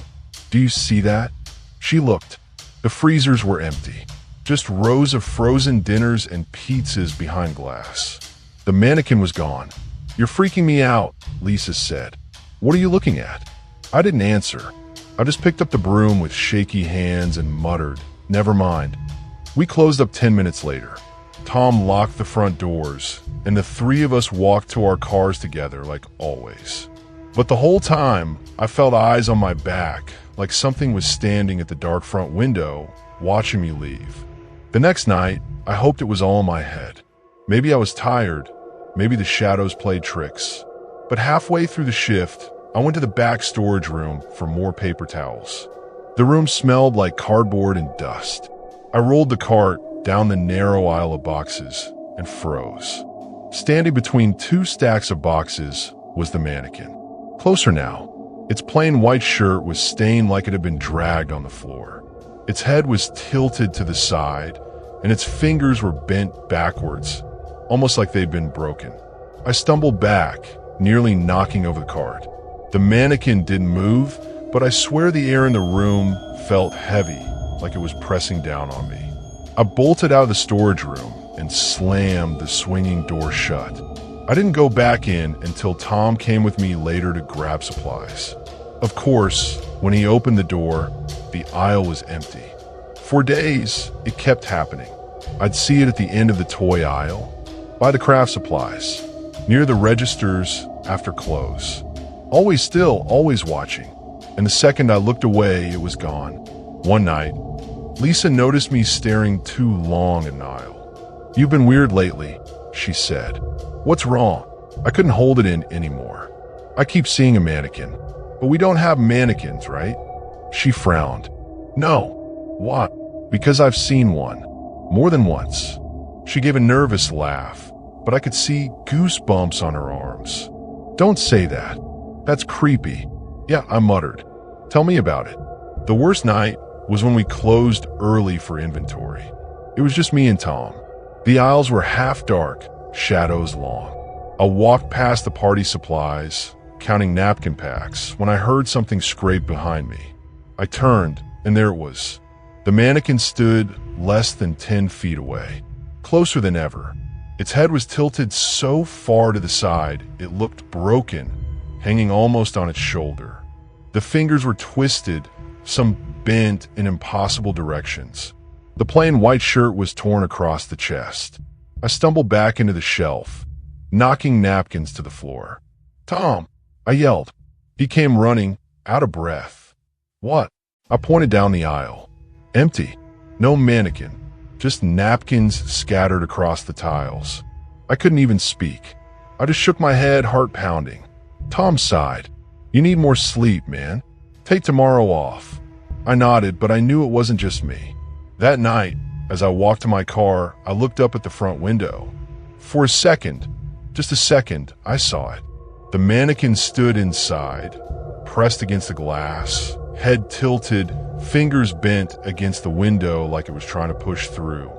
"Do you see that?" She looked. The freezers were empty. Just rows of frozen dinners and pizzas behind glass. The mannequin was gone. "You're freaking me out," Lisa said. "What are you looking at?" I didn't answer. I just picked up the broom with shaky hands and muttered, "Never mind." We closed up 10 minutes later. Tom locked the front doors, and the three of us walked to our cars together like always. But the whole time, I felt eyes on my back, like something was standing at the dark front window, watching me leave. The next night, I hoped it was all in my head. Maybe I was tired. Maybe the shadows played tricks. But halfway through the shift, I went to the back storage room for more paper towels. The room smelled like cardboard and dust. I rolled the cart down the narrow aisle of boxes and froze. Standing between two stacks of boxes was the mannequin. Closer now. Its plain white shirt was stained like it had been dragged on the floor. Its head was tilted to the side, and its fingers were bent backwards, almost like they'd been broken. I stumbled back, nearly knocking over the cart. The mannequin didn't move, but I swear the air in the room felt heavy, like it was pressing down on me. I bolted out of the storage room and slammed the swinging door shut. I didn't go back in until Tom came with me later to grab supplies. Of course, when he opened the door, the aisle was empty. For days, it kept happening. I'd see it at the end of the toy aisle, by the craft supplies, near the registers after close. Always still, always watching. And the second I looked away, it was gone. One night, Lisa noticed me staring too long at an aisle. "You've been weird lately," she said. "What's wrong?" I couldn't hold it in anymore. "I keep seeing a mannequin, but we don't have mannequins, right?" She frowned. "No." "What?" "Because I've seen one. More than once." She gave a nervous laugh, but I could see goosebumps on her arms. "Don't say that. That's creepy." "Yeah," I muttered. "Tell me about it." "The worst night, was when we closed early for inventory. It was just me and Tom. The aisles were half dark, shadows long. I walked past the party supplies, counting napkin packs, when I heard something scrape behind me. I turned, and there it was. The mannequin stood less than 10 feet away, closer than ever. Its head was tilted so far to the side, it looked broken, hanging almost on its shoulder. The fingers were twisted, some bent in impossible directions. The plain white shirt was torn across the chest. I stumbled back into the shelf, knocking napkins to the floor. "Tom!" I yelled. He came running, out of breath. "What?" I pointed down the aisle. Empty. No mannequin. Just napkins scattered across the tiles. I couldn't even speak. I just shook my head, heart pounding. Tom sighed. "You need more sleep, man. Take tomorrow off." I nodded, but I knew it wasn't just me. That night, as I walked to my car, I looked up at the front window. For a second, just a second, I saw it. The mannequin stood inside, pressed against the glass, head tilted, fingers bent against the window like it was trying to push through.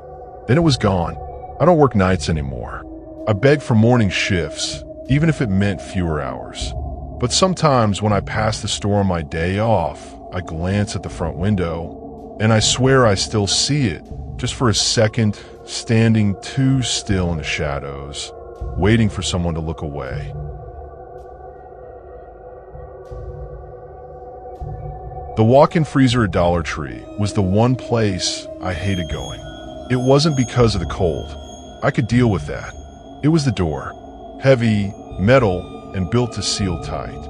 Then it was gone. I don't work nights anymore. I beg for morning shifts, even if it meant fewer hours. But sometimes when I pass the store on my day off, I glance at the front window, and I swear I still see it, just for a second, standing too still in the shadows, waiting for someone to look away. The walk-in freezer at Dollar Tree was the one place I hated going. It wasn't because of the cold. I could deal with that. It was the door. Heavy, metal, and built to seal tight.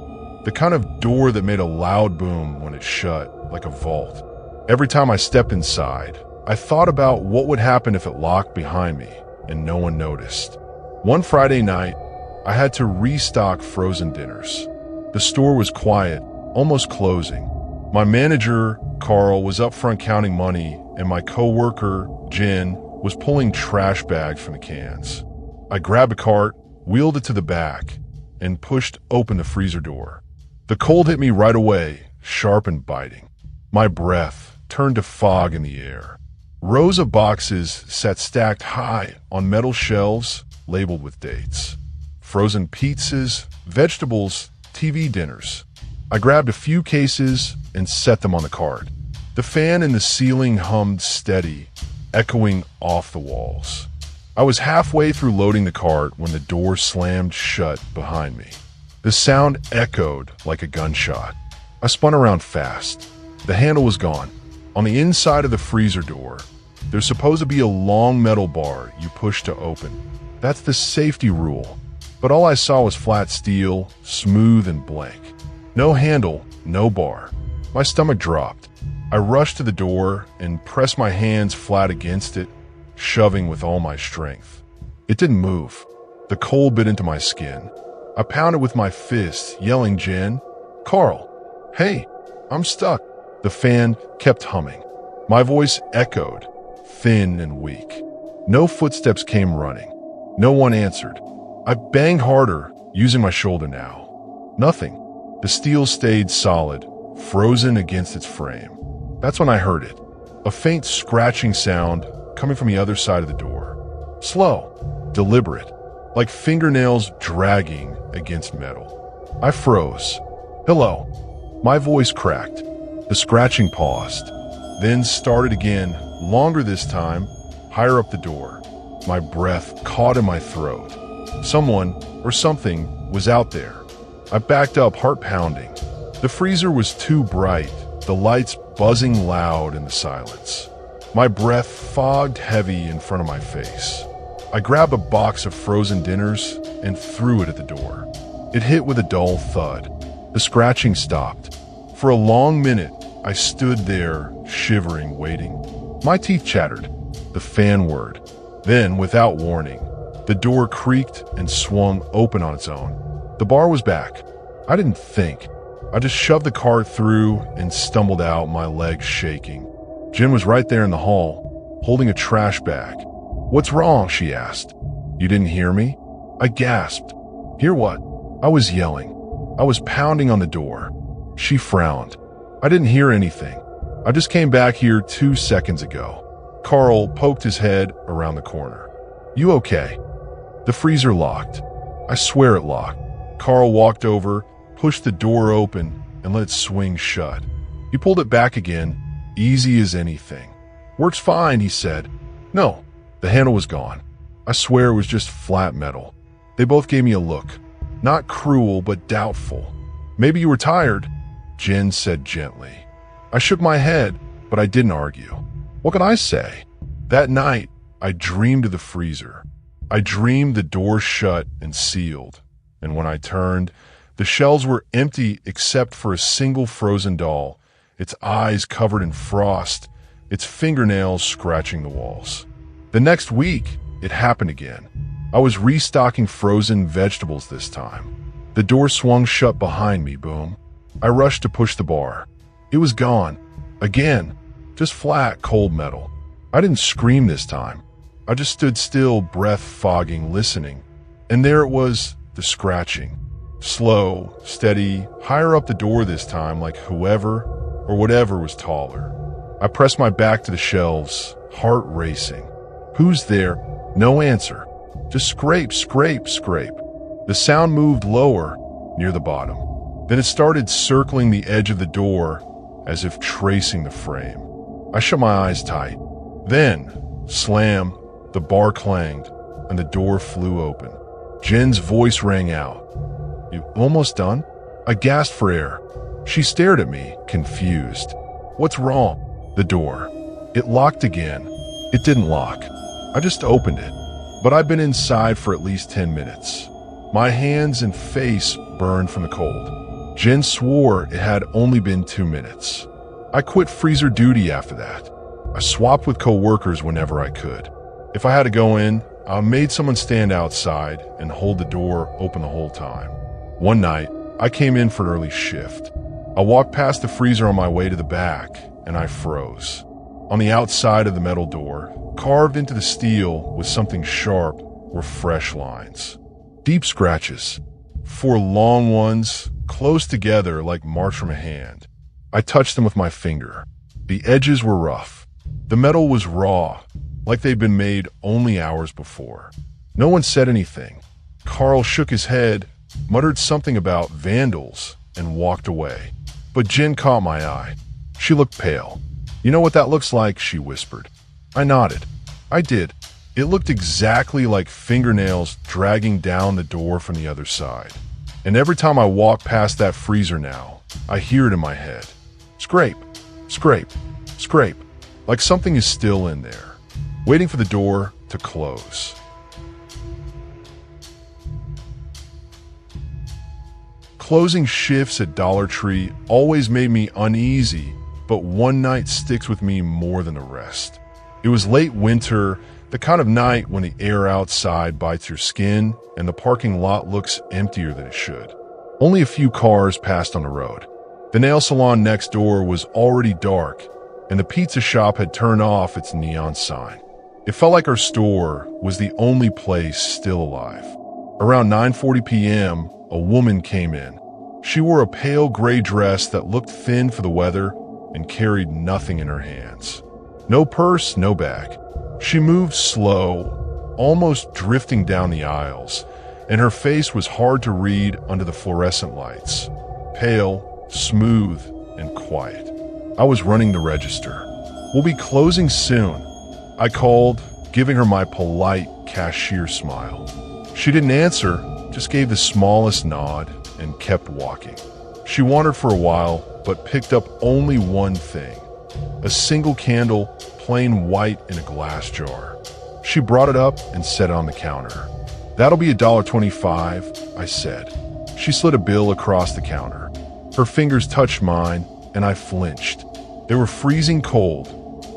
The kind of door that made a loud boom when it shut, like a vault. Every time I stepped inside, I thought about what would happen if it locked behind me and no one noticed. One Friday night, I had to restock frozen dinners. The store was quiet, almost closing. My manager, Carl, was up front counting money, and my coworker, Jen, was pulling trash bags from the cans. I grabbed a cart, wheeled it to the back, and pushed open the freezer door. The cold hit me right away, sharp and biting. My breath turned to fog in the air. Rows of boxes sat stacked high on metal shelves labeled with dates. Frozen pizzas, vegetables, TV dinners. I grabbed a few cases and set them on the cart. The fan in the ceiling hummed steady, echoing off the walls. I was halfway through loading the cart when the door slammed shut behind me. The sound echoed like a gunshot. I spun around fast. The handle was gone. On the inside of the freezer door, there's supposed to be a long metal bar you push to open. That's the safety rule. But all I saw was flat steel, smooth and blank. No handle, no bar. My stomach dropped. I rushed to the door and pressed my hands flat against it, shoving with all my strength. It didn't move. The cold bit into my skin. I pounded with my fists, yelling, "Jen, Carl, hey, I'm stuck." The fan kept humming. My voice echoed, thin and weak. No footsteps came running. No one answered. I banged harder, using my shoulder now. Nothing. The steel stayed solid, frozen against its frame. That's when I heard it. A faint scratching sound coming from the other side of the door. Slow, deliberate, like fingernails dragging against metal. I froze. "Hello." My voice cracked. The scratching paused, then started again, longer this time, higher up the door. My breath caught in my throat. Someone, or something, was out there. I backed up, heart pounding. The freezer was too bright, the lights buzzing loud in the silence. My breath fogged heavy in front of my face. I grabbed a box of frozen dinners and threw it at the door. It hit with a dull thud. The scratching stopped. For a long minute, I stood there, shivering, waiting. My teeth chattered. The fan whirred. Then, without warning, the door creaked and swung open on its own. The bar was back. I didn't think. I just shoved the cart through and stumbled out, my legs shaking. Jen was right there in the hall, holding a trash bag. "What's wrong?" she asked. "You didn't hear me?" I gasped. "Hear what?" I was yelling. I was pounding on the door. She frowned. "I didn't hear anything. I just came back here 2 seconds ago. Carl poked his head around the corner. You okay? The freezer locked. I swear it locked. Carl walked over, pushed the door open, and let it swing shut. He pulled it back again, easy as anything. Works fine, he said. No, the handle was gone. I swear it was just flat metal. They both gave me a look. Not cruel, but doubtful. Maybe you were tired, Jen said gently. I shook my head, but I didn't argue. What can I say? That night, I dreamed of the freezer. I dreamed the door shut and sealed. And when I turned, the shelves were empty except for a single frozen doll, its eyes covered in frost, its fingernails scratching the walls. The next week, it happened again. I was restocking frozen vegetables this time. The door swung shut behind me, boom. I rushed to push the bar. It was gone. Again. Just flat, cold metal. I didn't scream this time. I just stood still, breath fogging, listening. And there it was, the scratching. Slow, steady, higher up the door this time, like whoever or whatever was taller. I pressed my back to the shelves, heart racing. Who's there? No answer. Just scrape, scrape, scrape. The sound moved lower, near the bottom. Then it started circling the edge of the door, as if tracing the frame. I shut my eyes tight. Then, slam, the bar clanged, and the door flew open. Jen's voice rang out. You almost done? I gasped for air. She stared at me, confused. What's wrong? The door. It locked again. It didn't lock. I just opened it. But I'd been inside for at least 10 minutes. My hands and face burned from the cold. Jen swore it had only been 2 minutes. I quit freezer duty after that. I swapped with co-workers whenever I could. If I had to go in, I made someone stand outside and hold the door open the whole time. One night, I came in for an early shift. I walked past the freezer on my way to the back, and I froze. On the outside of the metal door, carved into the steel with something sharp, were fresh lines. Deep scratches. 4 long ones, close together like marks from a hand. I touched them with my finger. The edges were rough. The metal was raw, like they'd been made only hours before. No one said anything. Carl shook his head, muttered something about vandals, and walked away. But Jen caught my eye. She looked pale. You know what that looks like? She whispered. I nodded. I did. It looked exactly like fingernails dragging down the door from the other side. And every time I walk past that freezer now, I hear it in my head. Scrape, scrape, scrape, like something is still in there, waiting for the door to close. Closing shifts at Dollar Tree always made me uneasy, but one night sticks with me more than the rest. It was late winter, the kind of night when the air outside bites your skin and the parking lot looks emptier than it should. Only a few cars passed on the road. The nail salon next door was already dark, and the pizza shop had turned off its neon sign. It felt like our store was the only place still alive. Around 9:40 p.m., a woman came in. She wore a pale gray dress that looked thin for the weather and carried nothing in her hands. No purse, no bag. She moved slow, almost drifting down the aisles, and her face was hard to read under the fluorescent lights. Pale, smooth, and quiet. I was running the register. We'll be closing soon, I called, giving her my polite cashier smile. She didn't answer, just gave the smallest nod and kept walking. She wandered for a while, but picked up only one thing. A single candle, plain white in a glass jar. She brought it up and set it on the counter. That'll be $1.25, I said. She slid a bill across the counter. Her fingers touched mine, and I flinched. They were freezing cold,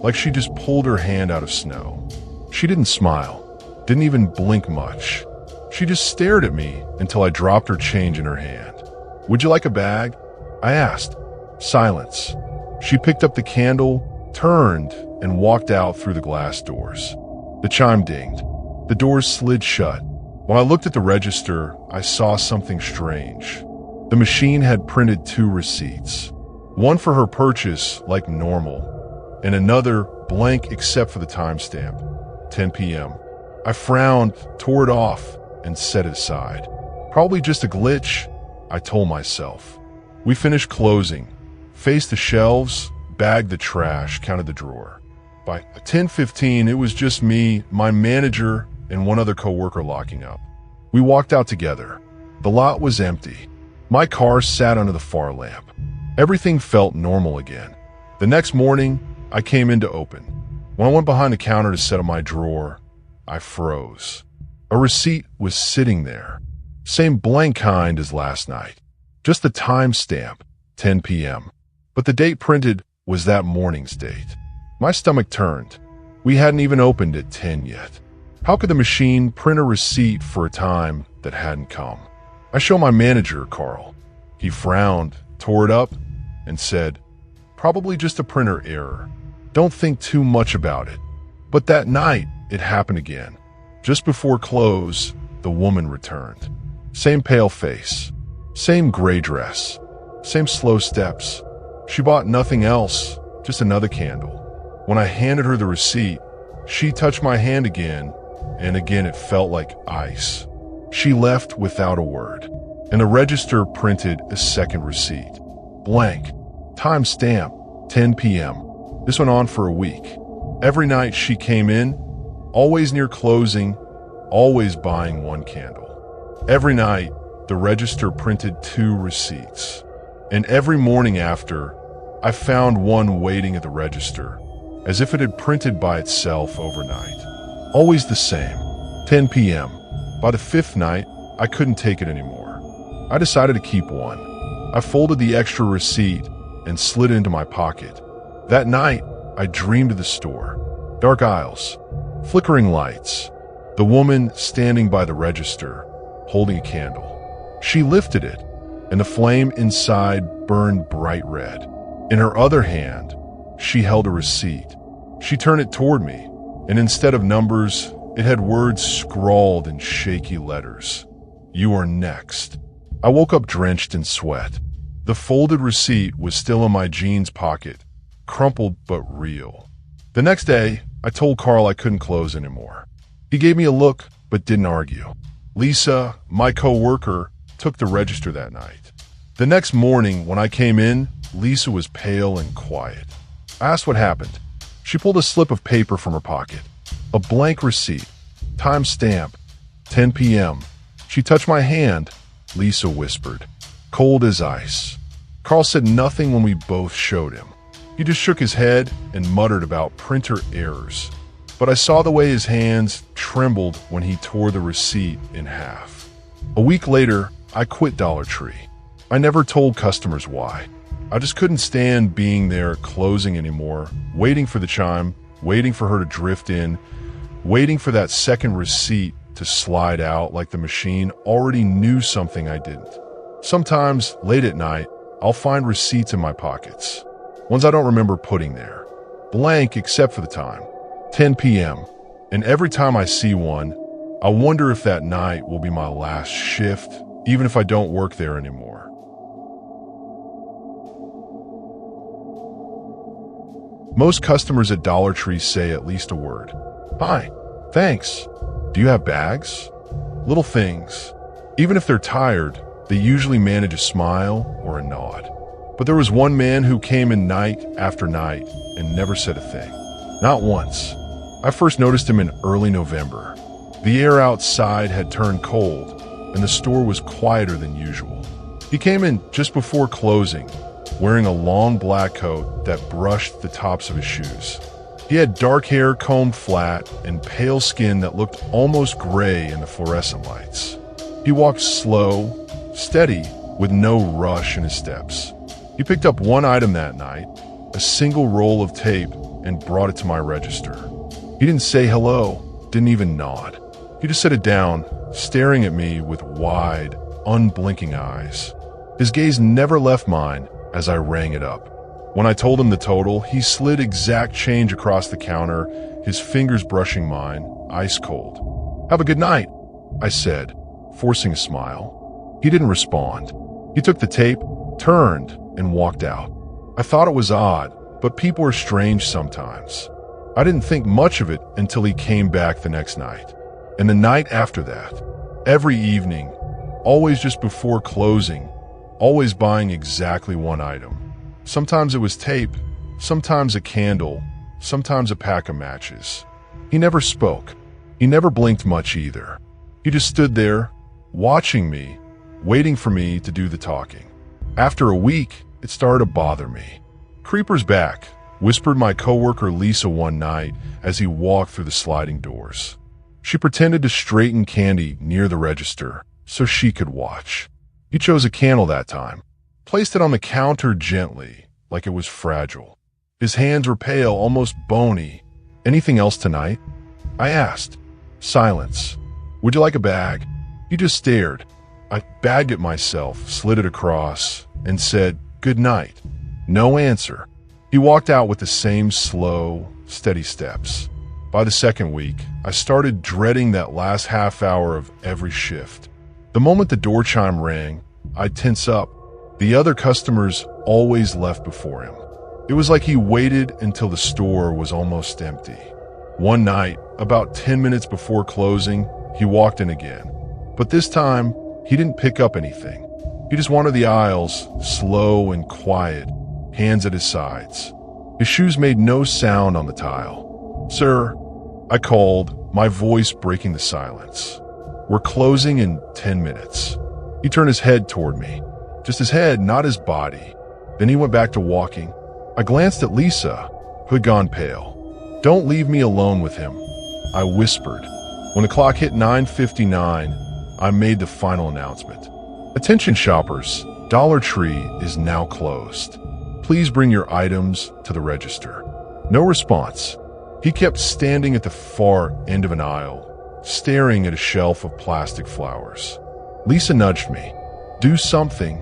like she just pulled her hand out of snow. She didn't smile, didn't even blink much. She just stared at me until I dropped her change in her hand. Would you like a bag? I asked. Silence. She picked up the candle, turned, and walked out through the glass doors. The chime dinged. The doors slid shut. When I looked at the register, I saw something strange. The machine had printed 2 receipts. One for her purchase, like normal, and another blank except for the timestamp, 10 p.m. I frowned, tore it off, and set it aside. Probably just a glitch, I told myself. We finished closing, faced the shelves, bagged the trash, counted the drawer. By 10:15, it was just me, my manager, and one other coworker locking up. We walked out together. The lot was empty. My car sat under the far lamp. Everything felt normal again. The next morning, I came in to open. When I went behind the counter to set up my drawer, I froze. A receipt was sitting there. Same blank kind as last night. Just the timestamp, 10 p.m. But the date printed was that morning's date. My stomach turned. We hadn't even opened at 10 yet. How could the machine print a receipt for a time that hadn't come? I showed my manager, Carl. He frowned, tore it up, and said, "Probably just a printer error. Don't think too much about it." But that night, it happened again. Just before close, the woman returned. Same pale face, same gray dress, same slow steps. She bought nothing else, just another candle. When I handed her the receipt, she touched my hand again, and again it felt like ice. She left without a word, and the register printed a second receipt. Blank. Timestamp, 10 p.m. This went on for a week. Every night she came in, always near closing, always buying one candle. Every night, the register printed 2 receipts. And every morning after, I found one waiting at the register, as if it had printed by itself overnight. Always the same, 10 p.m. By the 5th night, I couldn't take it anymore. I decided to keep one. I folded the extra receipt and slid it into my pocket. That night, I dreamed of the store. Dark aisles, flickering lights, the woman standing by the register, holding a candle. She lifted it, and the flame inside burned bright red. In her other hand, she held a receipt. She turned it toward me, and instead of numbers, it had words scrawled in shaky letters. "You are next." I woke up drenched in sweat. The folded receipt was still in my jeans pocket, crumpled but real. The next day, I told Carl I couldn't close anymore. He gave me a look, but didn't argue. Lisa, my co-worker, took the register that night. The next morning, when I came in, Lisa was pale and quiet. I asked what happened. She pulled a slip of paper from her pocket. A blank receipt. Timestamp, 10 p.m. She touched my hand, Lisa whispered. Cold as ice. Carl said nothing when we both showed him. He just shook his head and muttered about printer errors. But I saw the way his hands trembled when he tore the receipt in half. A week later, I quit Dollar Tree. I never told customers why. I just couldn't stand being there closing anymore, waiting for the chime, waiting for her to drift in, waiting for that second receipt to slide out like the machine already knew something I didn't. Sometimes, late at night, I'll find receipts in my pockets. Ones I don't remember putting there. Blank except for the time. 10 p.m. And every time I see one, I wonder if that night will be my last shift, even if I don't work there anymore. Most customers at Dollar Tree say at least a word. Hi, thanks. Do you have bags? Little things. Even if they're tired, they usually manage a smile or a nod. But there was one man who came in night after night and never said a thing. Not once. I first noticed him in early November. The air outside had turned cold, and the store was quieter than usual. He came in just before closing, wearing a long black coat that brushed the tops of his shoes. He had dark hair combed flat and pale skin that looked almost gray in the fluorescent lights. He walked slow, steady, with no rush in his steps. He picked up one item that night, a single roll of tape, and brought it to my register. He didn't say hello, didn't even nod. He just set it down, staring at me with wide, unblinking eyes. His gaze never left mine as I rang it up. When I told him the total, he slid exact change across the counter, his fingers brushing mine, ice cold. "Have a good night," I said, forcing a smile. He didn't respond. He took the tape, turned, and walked out. I thought it was odd, but people are strange sometimes. I didn't think much of it until he came back the next night. And the night after that. Every evening, always just before closing, always buying exactly one item. Sometimes it was tape, sometimes a candle, sometimes a pack of matches. He never spoke. He never blinked much either. He just stood there, watching me, waiting for me to do the talking. After a week, it started to bother me. "Creeper's back," whispered my coworker Lisa one night as he walked through the sliding doors. She pretended to straighten candy near the register so she could watch. He chose a candle that time, placed it on the counter gently, like it was fragile. His hands were pale, almost bony. "Anything else tonight?" I asked. Silence. "Would you like a bag?" He just stared. I bagged it myself, slid it across, and said, "Good night." No answer. He walked out with the same slow, steady steps. By the second week, I started dreading that last half hour of every shift. The moment the door chime rang, I'd tense up. The other customers always left before him. It was like he waited until the store was almost empty. One night, about 10 minutes before closing, he walked in again. But this time, he didn't pick up anything. He just wandered the aisles, slow and quiet, hands at his sides. His shoes made no sound on the tile. "Sir," I called, my voice breaking the silence. "We're closing in 10 minutes. He turned his head toward me. Just his head, not his body. Then he went back to walking. I glanced at Lisa, who had gone pale. "Don't leave me alone with him," I whispered. When the clock hit 9:59, I made the final announcement. "Attention shoppers, Dollar Tree is now closed. Please bring your items to the register." No response. He kept standing at the far end of an aisle, staring at a shelf of plastic flowers. Lisa nudged me. "Do something."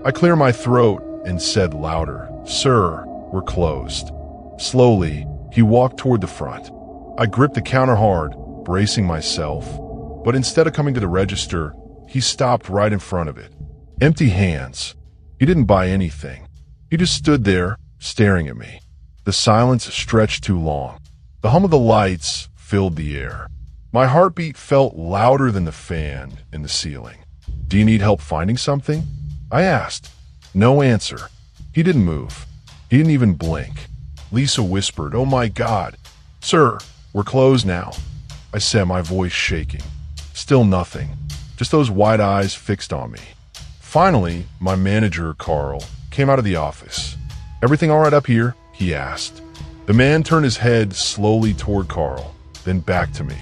I cleared my throat and said louder, "Sir, we're closed." Slowly, he walked toward the front. I gripped the counter hard, bracing myself. But instead of coming to the register, he stopped right in front of it. Empty hands. He didn't buy anything. He just stood there, staring at me. The silence stretched too long. The hum of the lights filled the air. My heartbeat felt louder than the fan in the ceiling. "Do you need help finding something?" I asked. No answer. He didn't move. He didn't even blink. Lisa whispered, "Oh my God. Sir, we're closed now," I said, my voice shaking. Still nothing. Just those wide eyes fixed on me. Finally, my manager, Carl, came out of the office. "Everything all right up here?" he asked. The man turned his head slowly toward Carl, then back to me.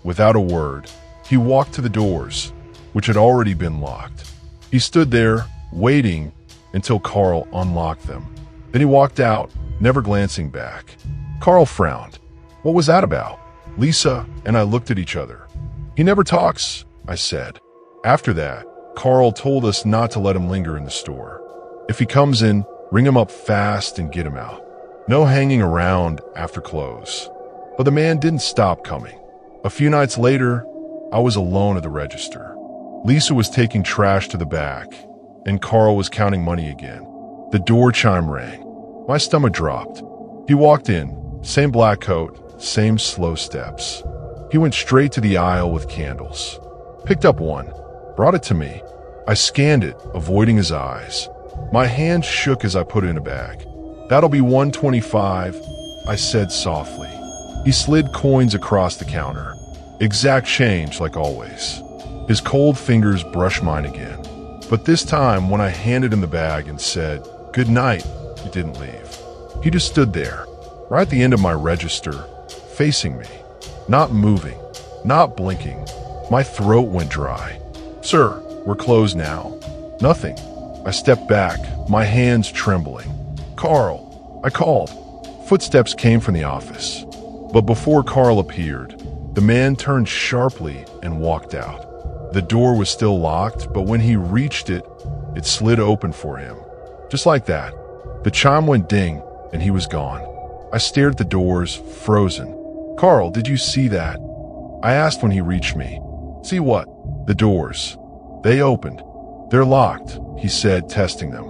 Without a word, he walked to the doors, which had already been locked. He stood there, waiting until Carl unlocked them. Then he walked out, never glancing back. Carl frowned. What was that about? Lisa and I looked at each other. "He never talks," I said. After that, Carl told us not to let him linger in the store. If he comes in, ring him up fast and get him out. No hanging around after close. But the man didn't stop coming. A few nights later, I was alone at the register. Lisa was taking trash to the back, and Carl was counting money again. The door chime rang. My stomach dropped. He walked in, same black coat, same slow steps. He went straight to the aisle with candles. Picked up one, brought it to me. I scanned it, avoiding his eyes. My hand shook as I put it in a bag. "That'll be $125, I said softly. He slid coins across the counter. Exact change, like always. His cold fingers brushed mine again. But this time, when I handed him the bag and said, "Good night," he didn't leave. He just stood there, right at the end of my register, facing me. Not moving, not blinking. My throat went dry. "Sir, we're closed now." Nothing. I stepped back, my hands trembling. "Carl," I called. Footsteps came from the office. But before Carl appeared, the man turned sharply and walked out. The door was still locked, but when he reached it, it slid open for him. Just like that. The chime went ding, and he was gone. I stared at the doors, frozen. "Carl, did you see that?" I asked when he reached me. "See what?" "The doors. They opened." "They're locked," he said, testing them.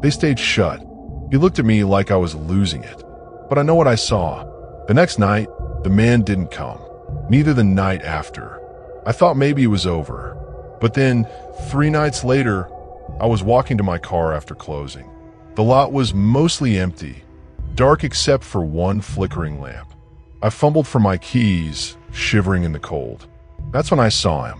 They stayed shut. He looked at me like I was losing it. But I know what I saw. The next night, the man didn't come. Neither the night after. I thought maybe it was over. But then, 3 nights later, I was walking to my car after closing. The lot was mostly empty, dark except for one flickering lamp. I fumbled for my keys, shivering in the cold. That's when I saw him,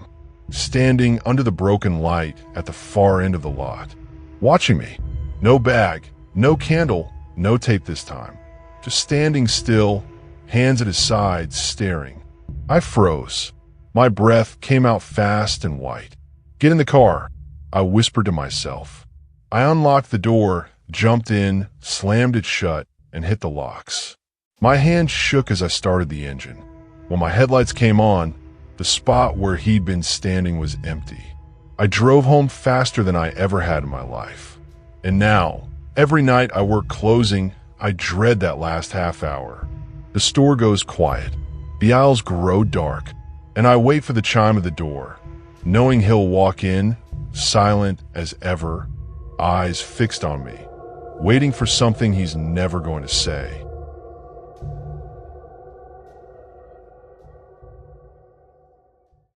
standing under the broken light at the far end of the lot, watching me. No bag, no candle, no tape this time. Just standing still, hands at his sides, staring. I froze. My breath came out fast and white. "Get in the car," I whispered to myself. I unlocked the door, jumped in, slammed it shut, and hit the locks. My hand shook as I started the engine. When my headlights came on, the spot where he'd been standing was empty. I drove home faster than I ever had in my life. And now, every night I work closing, I dread that last half hour. The store goes quiet. The aisles grow dark, and I wait for the chime of the door, knowing he'll walk in, silent as ever, eyes fixed on me, waiting for something he's never going to say.